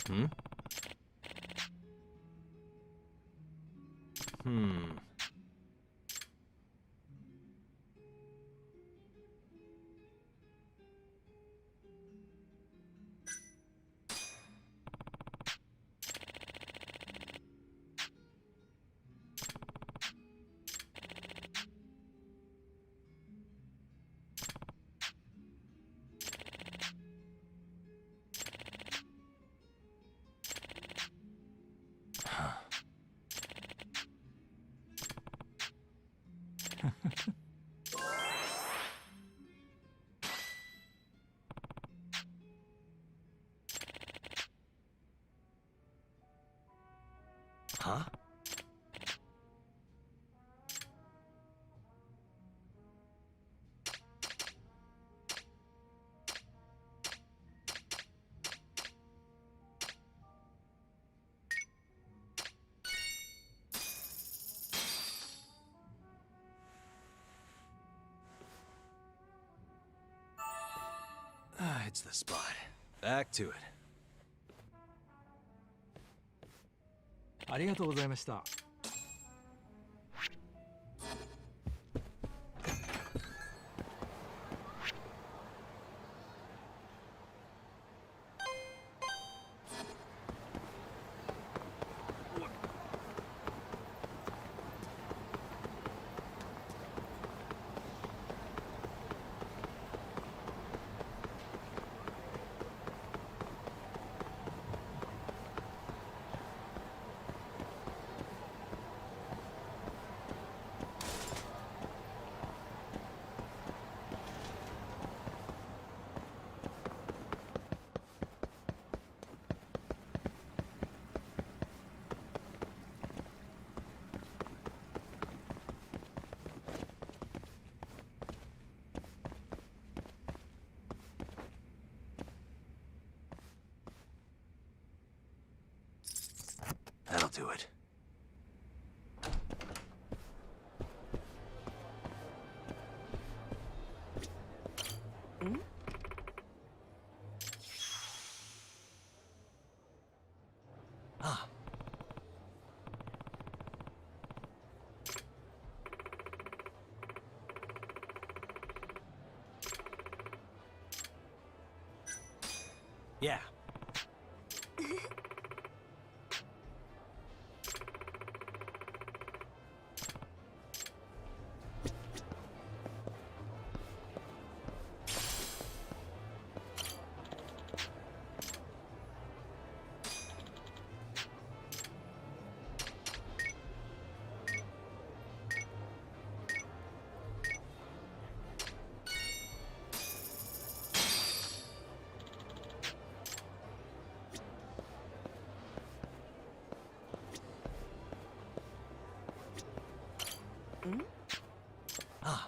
Hmm? Hmm. Huh? Ah, it's the spot. Back to it. ありがとうございました。That'll do it. Ah. Yeah. Ah.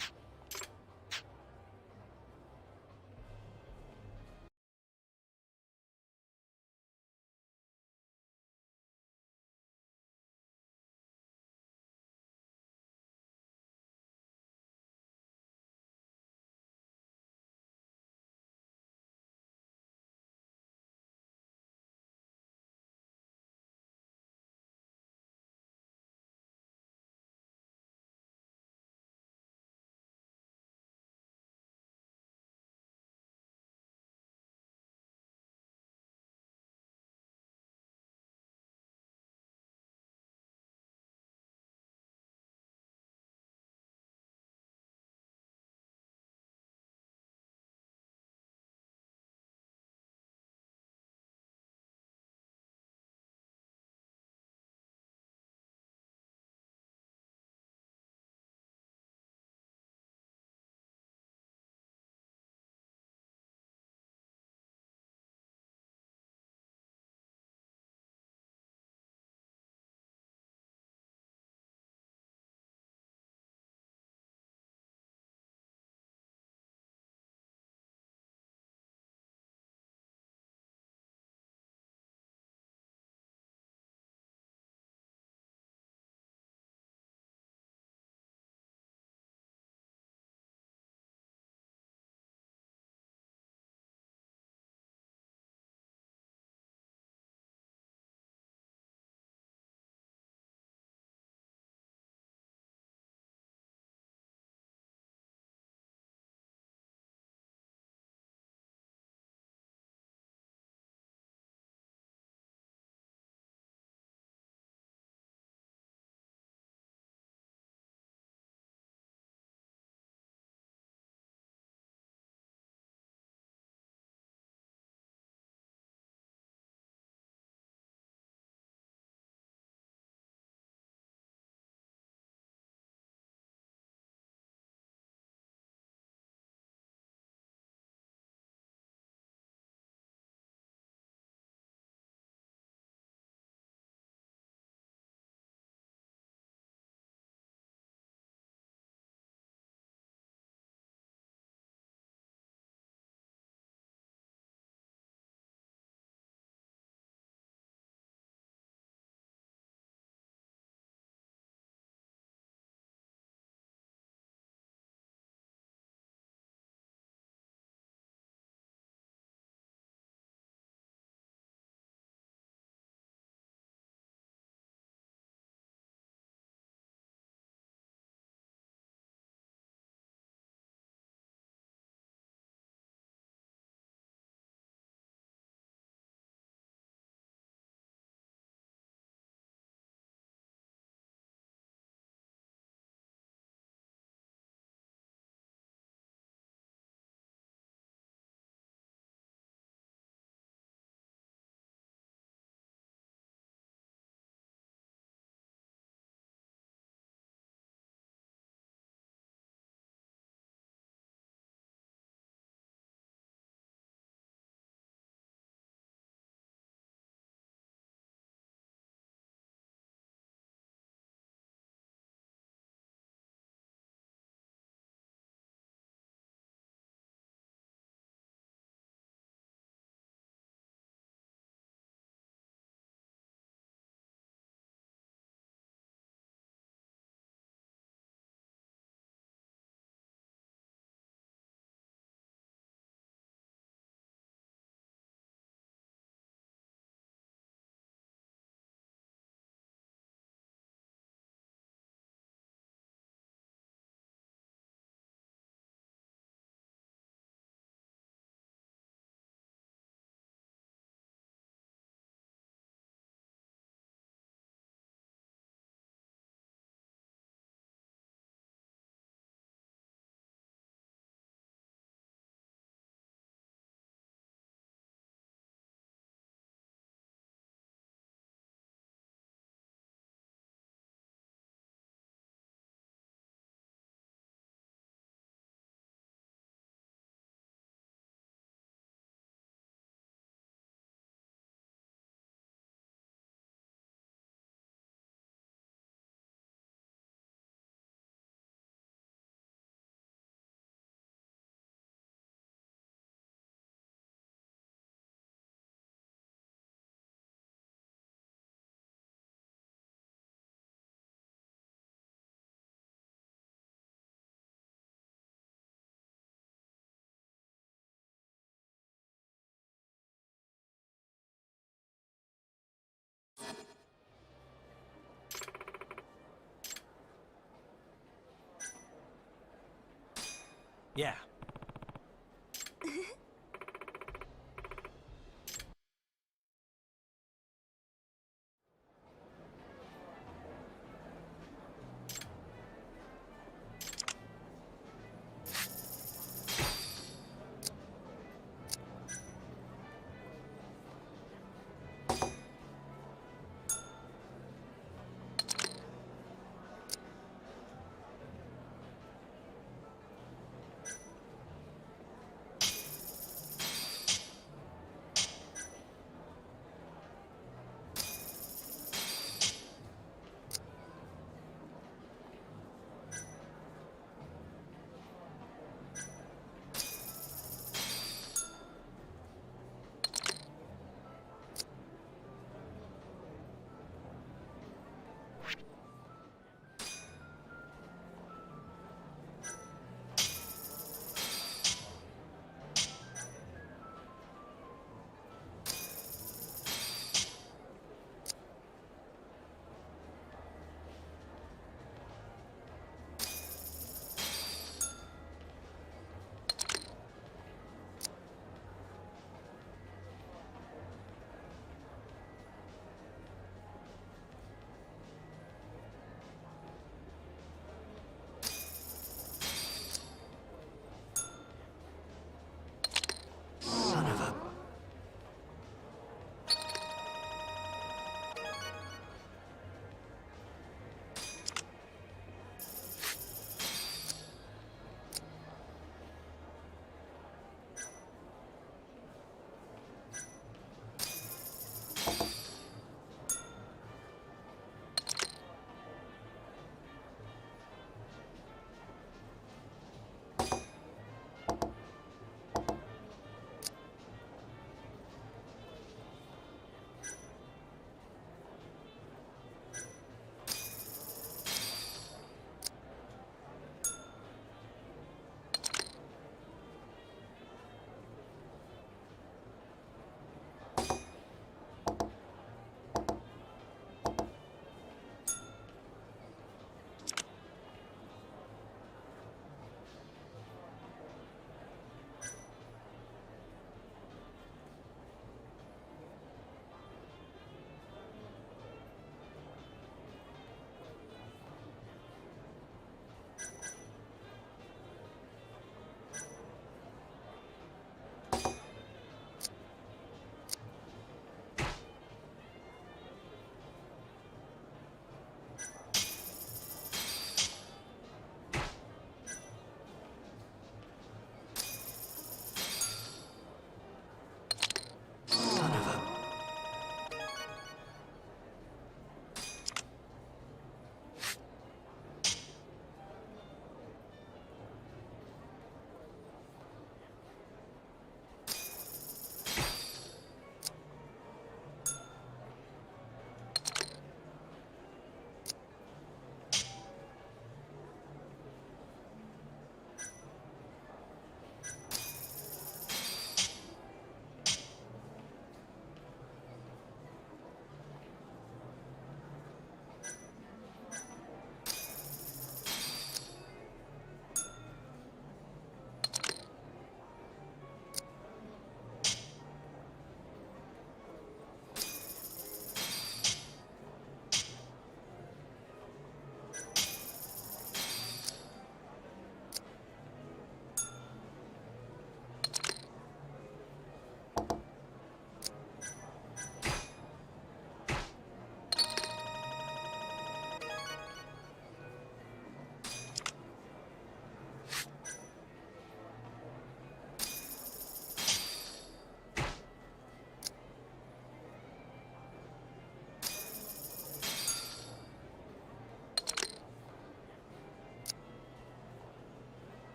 Yeah.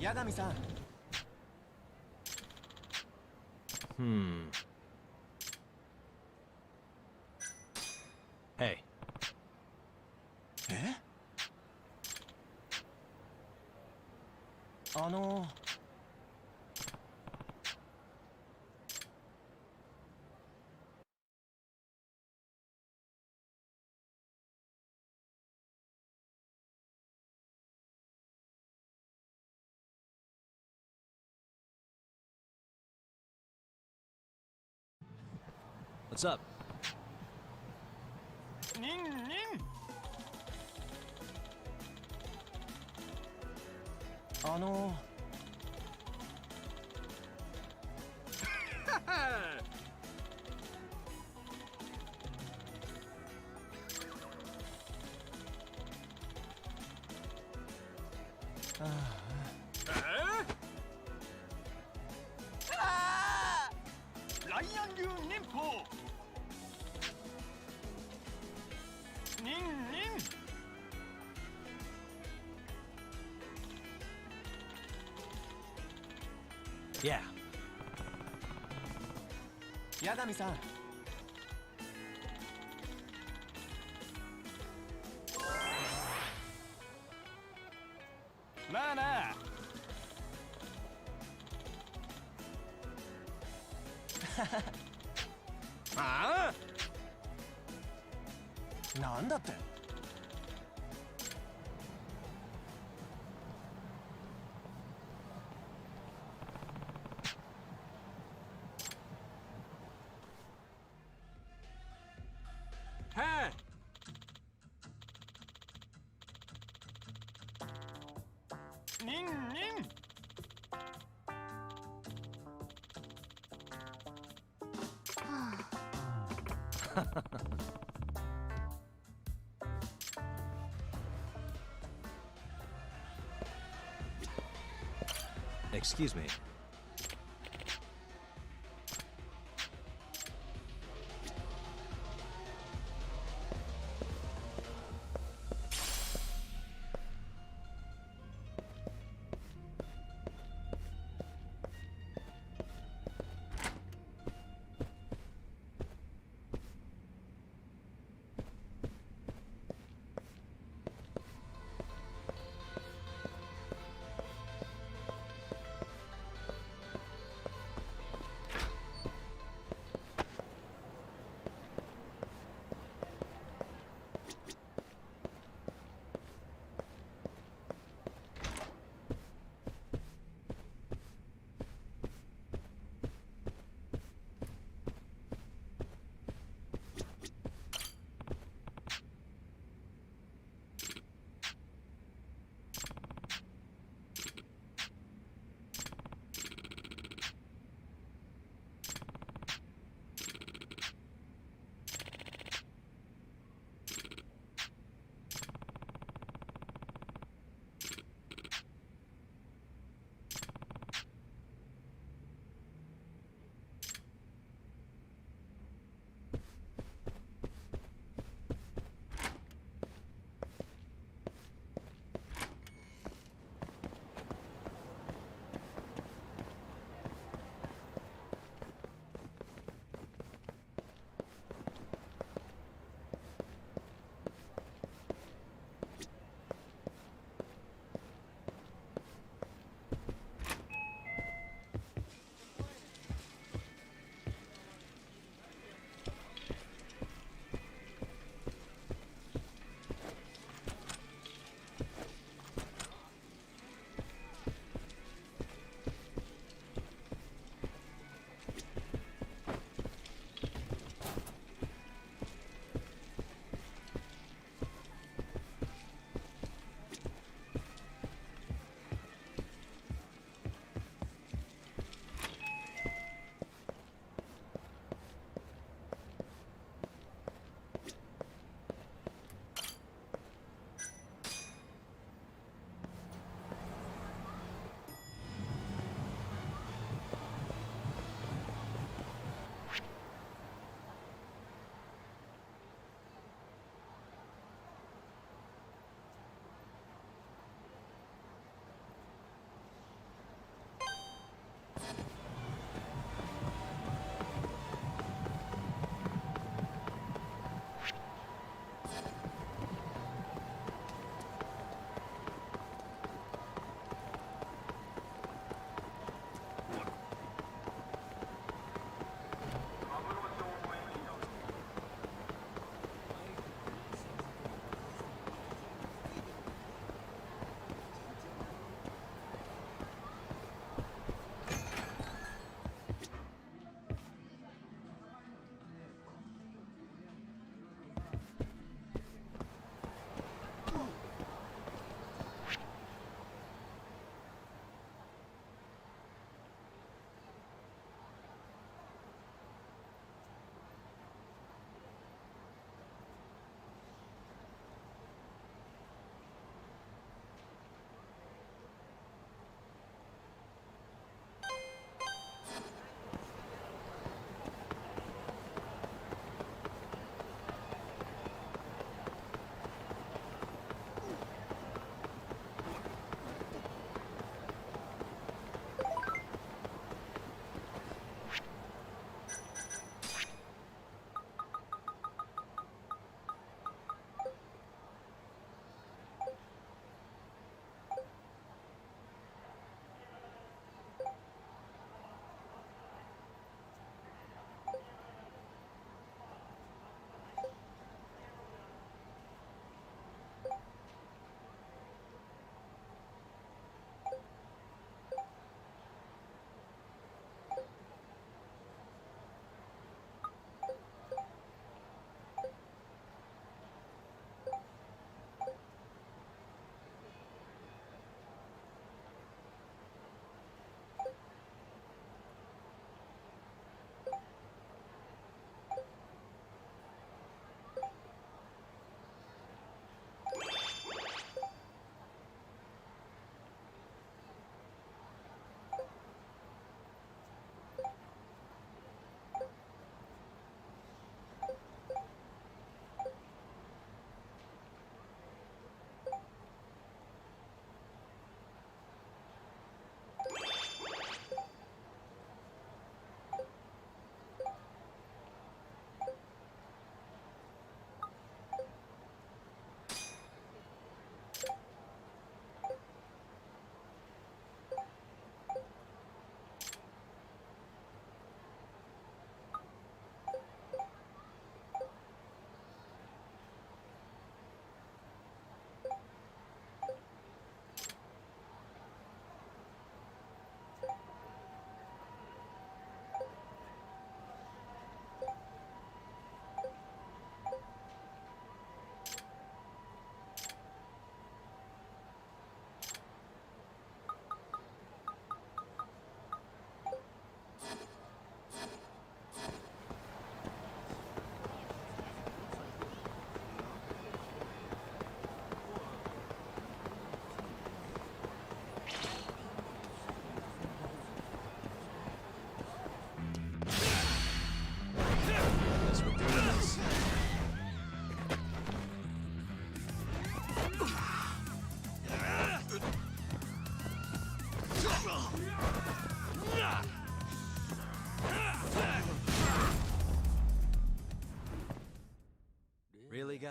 八神さん。Hey. え？What's up? ニンニン。ライアン流忍法。ニンニン。Yeah. 八神さん。まあな。ああ。なんだって。Hey! ニンニン。Excuse me.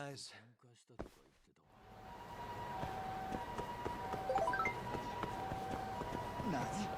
guys. 喧嘩したとか言ってたわ。何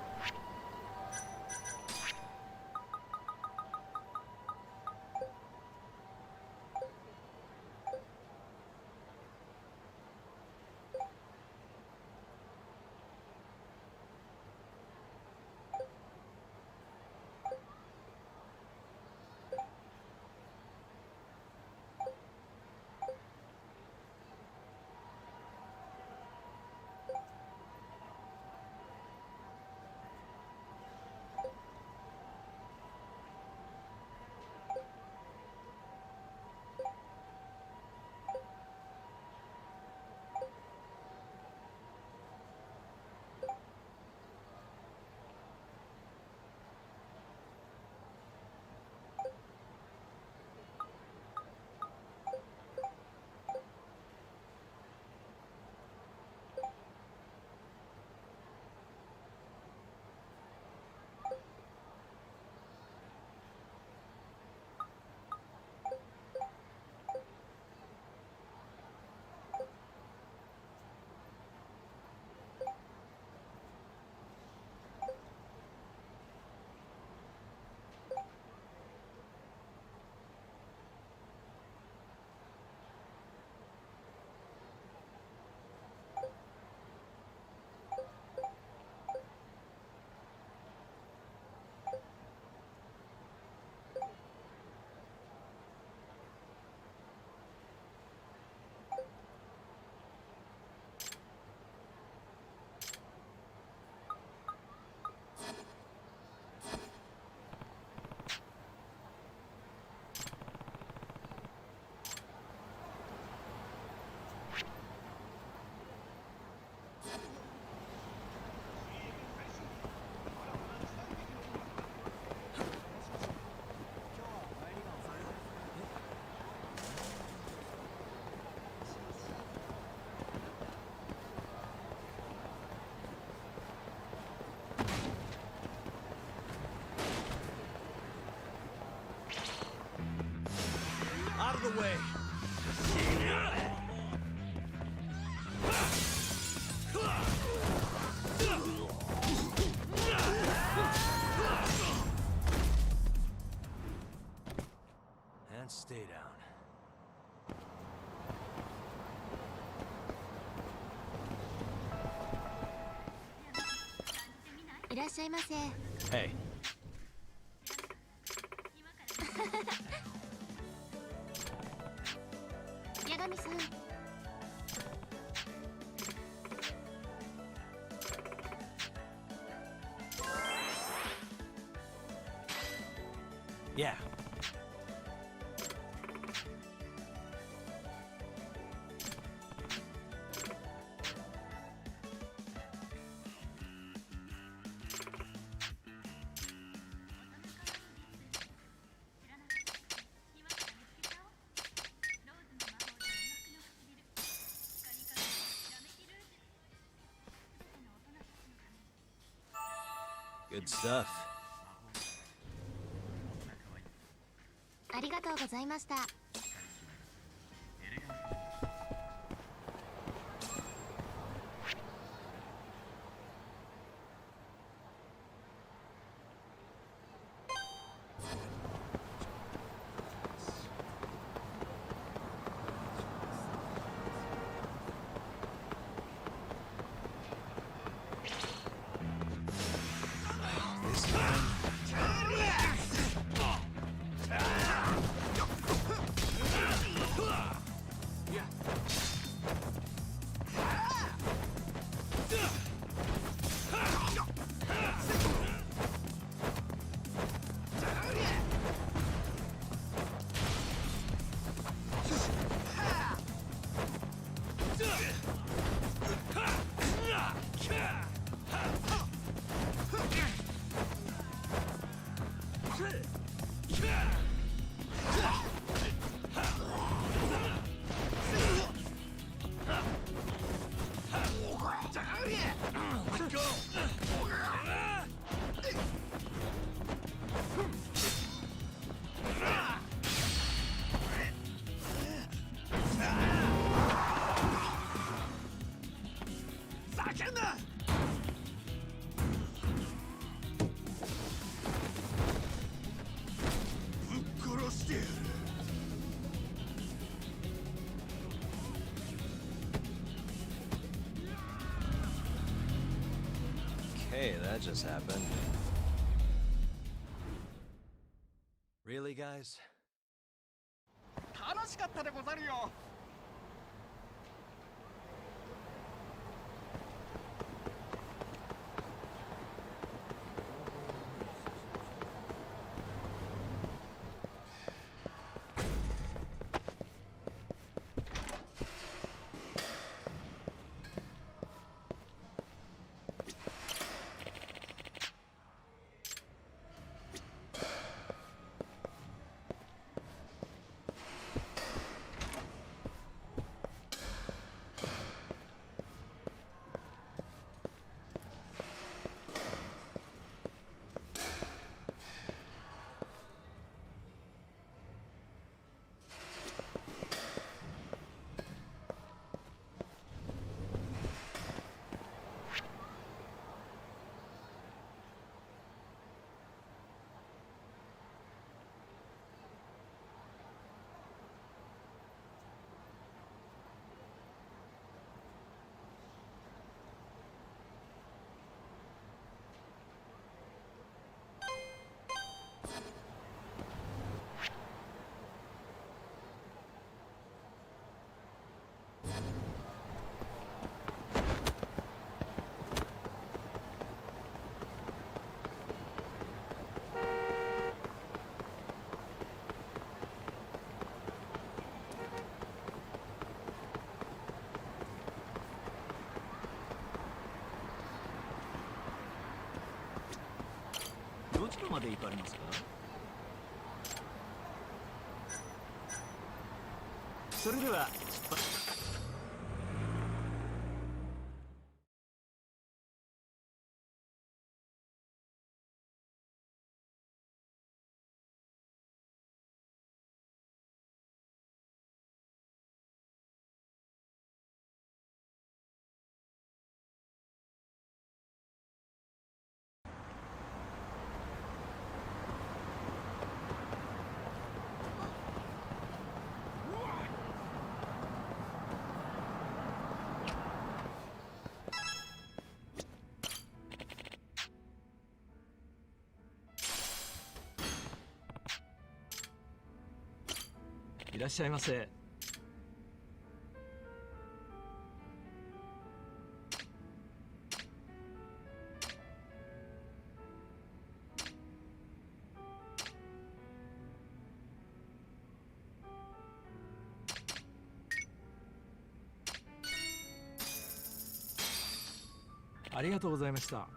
？Out of the way! And stay down. Hey. Yagami-san. Yeah. Good stuff. ありがとうございました。This time. Hey, that just happened. Really, guys? 楽しかったでござるよ。どちらまで行かれますか？それでは出発。いらっしゃいませ。ありがとうございました。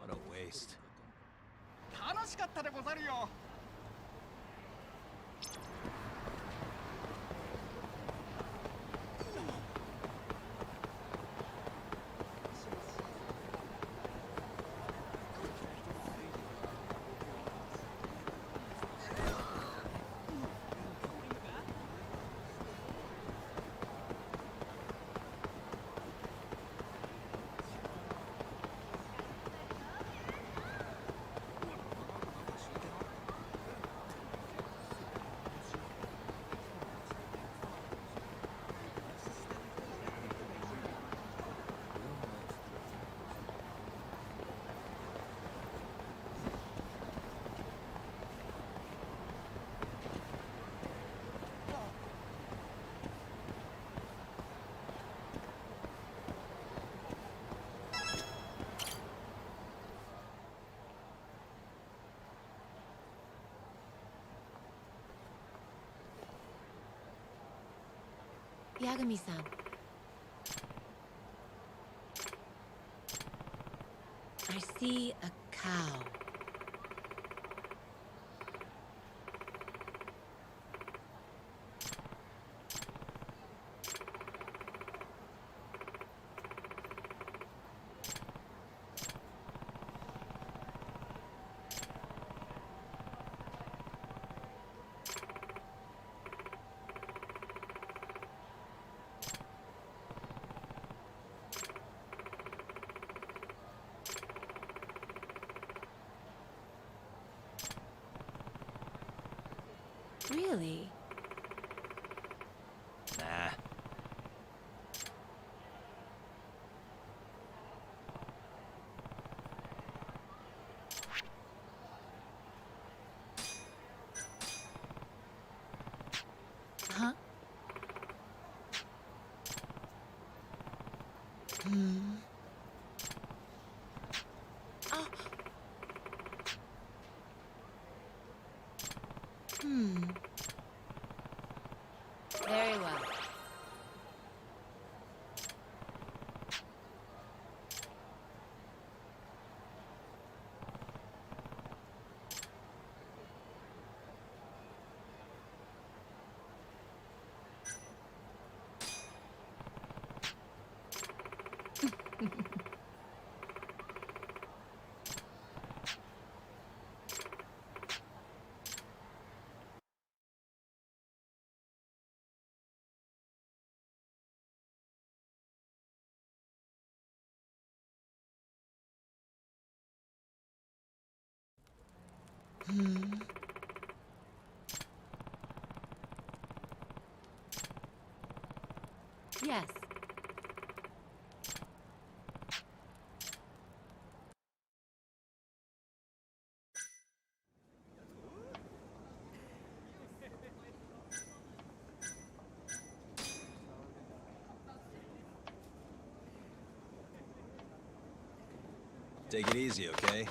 What a waste. 楽しかったでござるよ。Yagami-san. I see a cow. Really? Nah. Huh? Hmm. Oh. Hmm. Very well. Hmm. Yes. Take it easy, okay?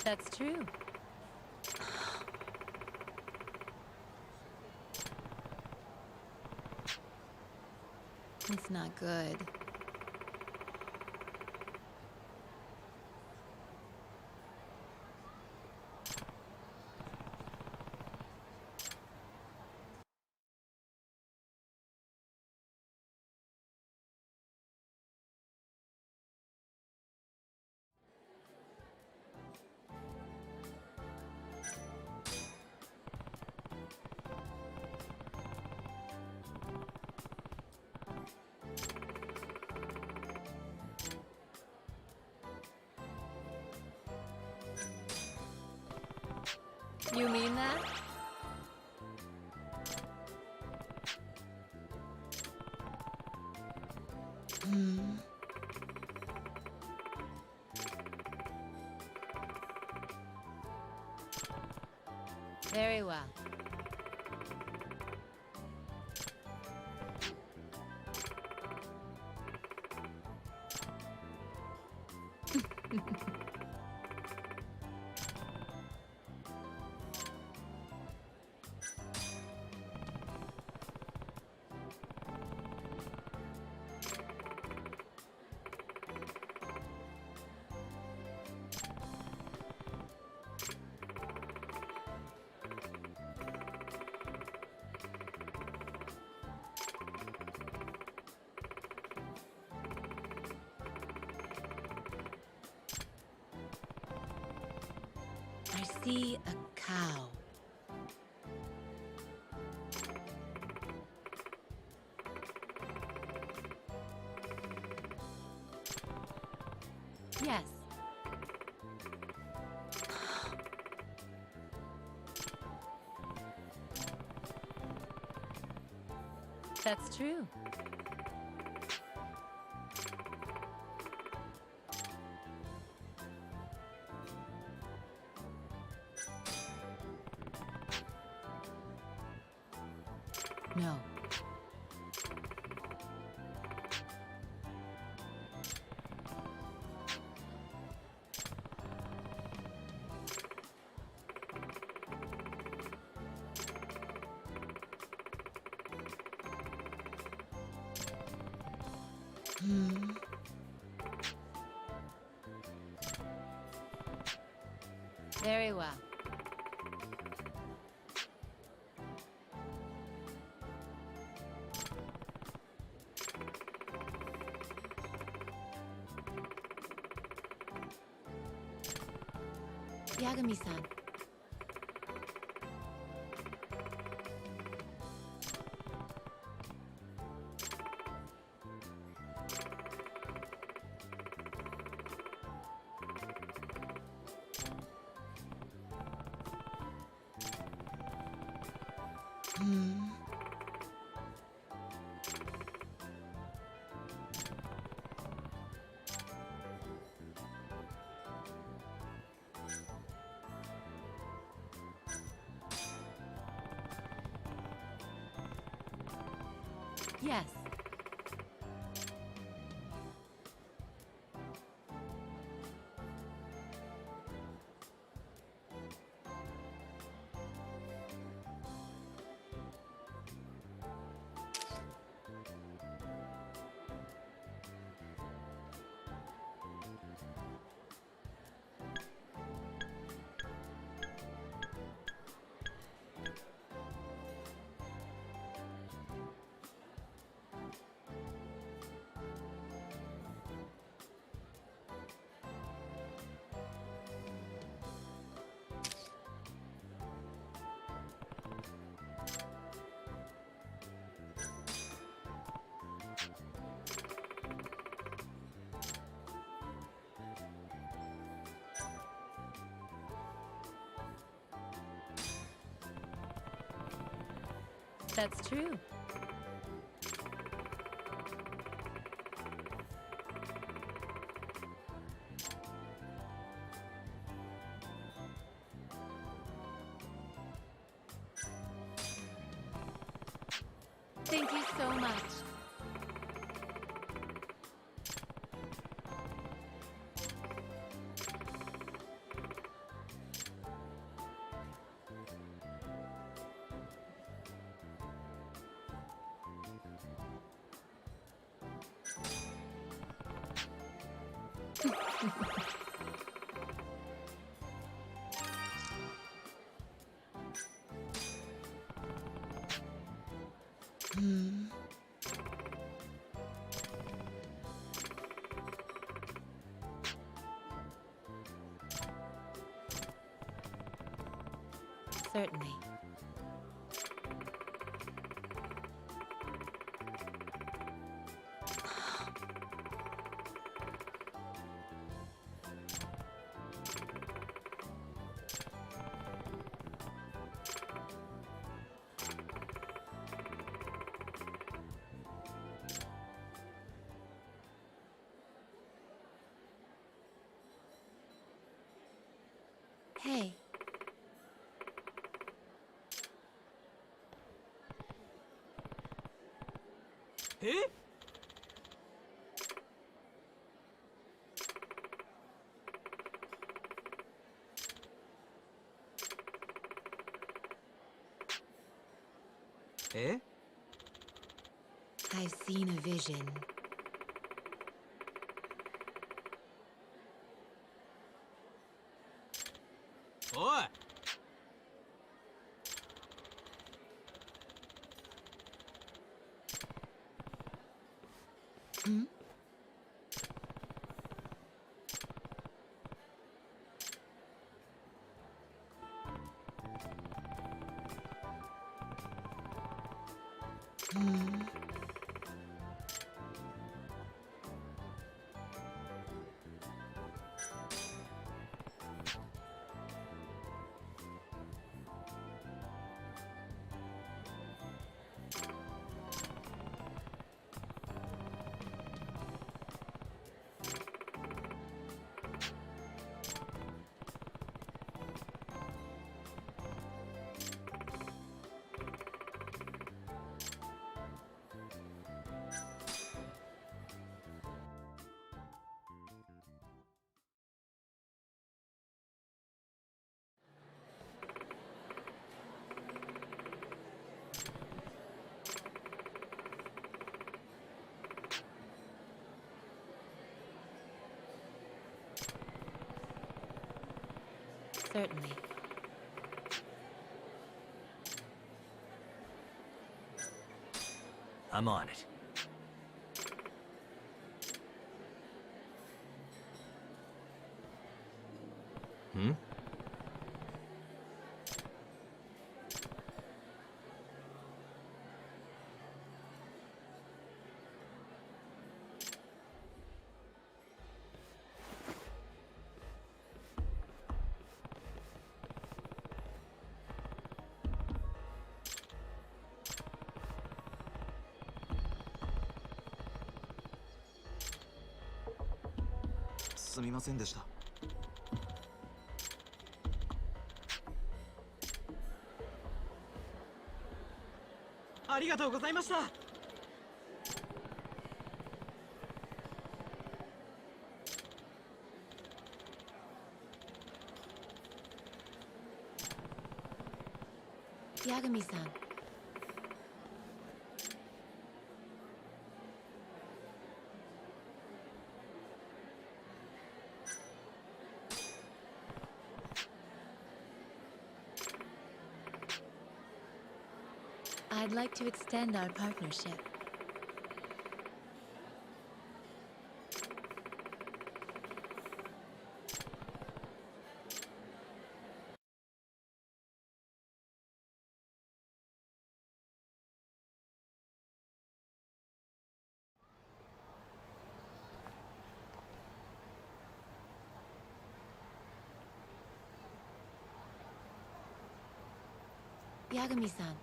That's true. It's not good. You mean that? Very well. I see a cow. Yes. That's true. No. Very well. Yagami-san. Yes. That's true. Thank you so much. Certainly. Hey. Eh? Eh? I've seen a vision. Oi! Hmm? Certainly. I'm on it. Hmm? Yagami-san. I'd like to extend our partnership. Yagami-san.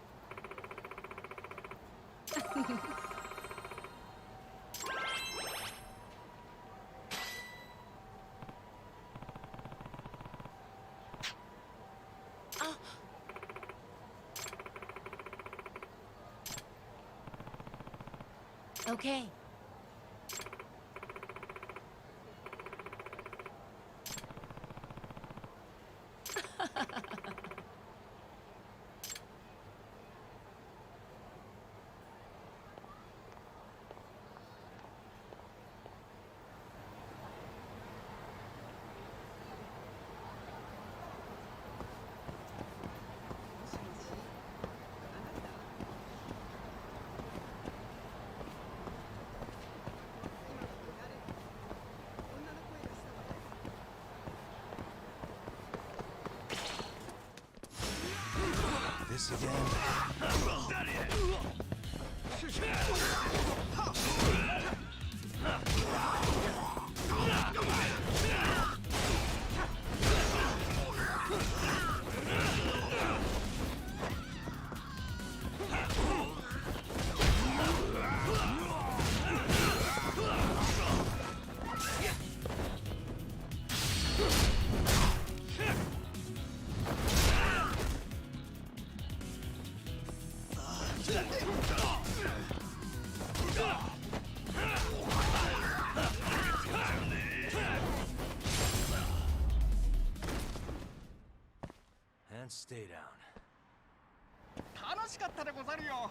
Okay. this again. And stay down. 楽しかったでござるよ。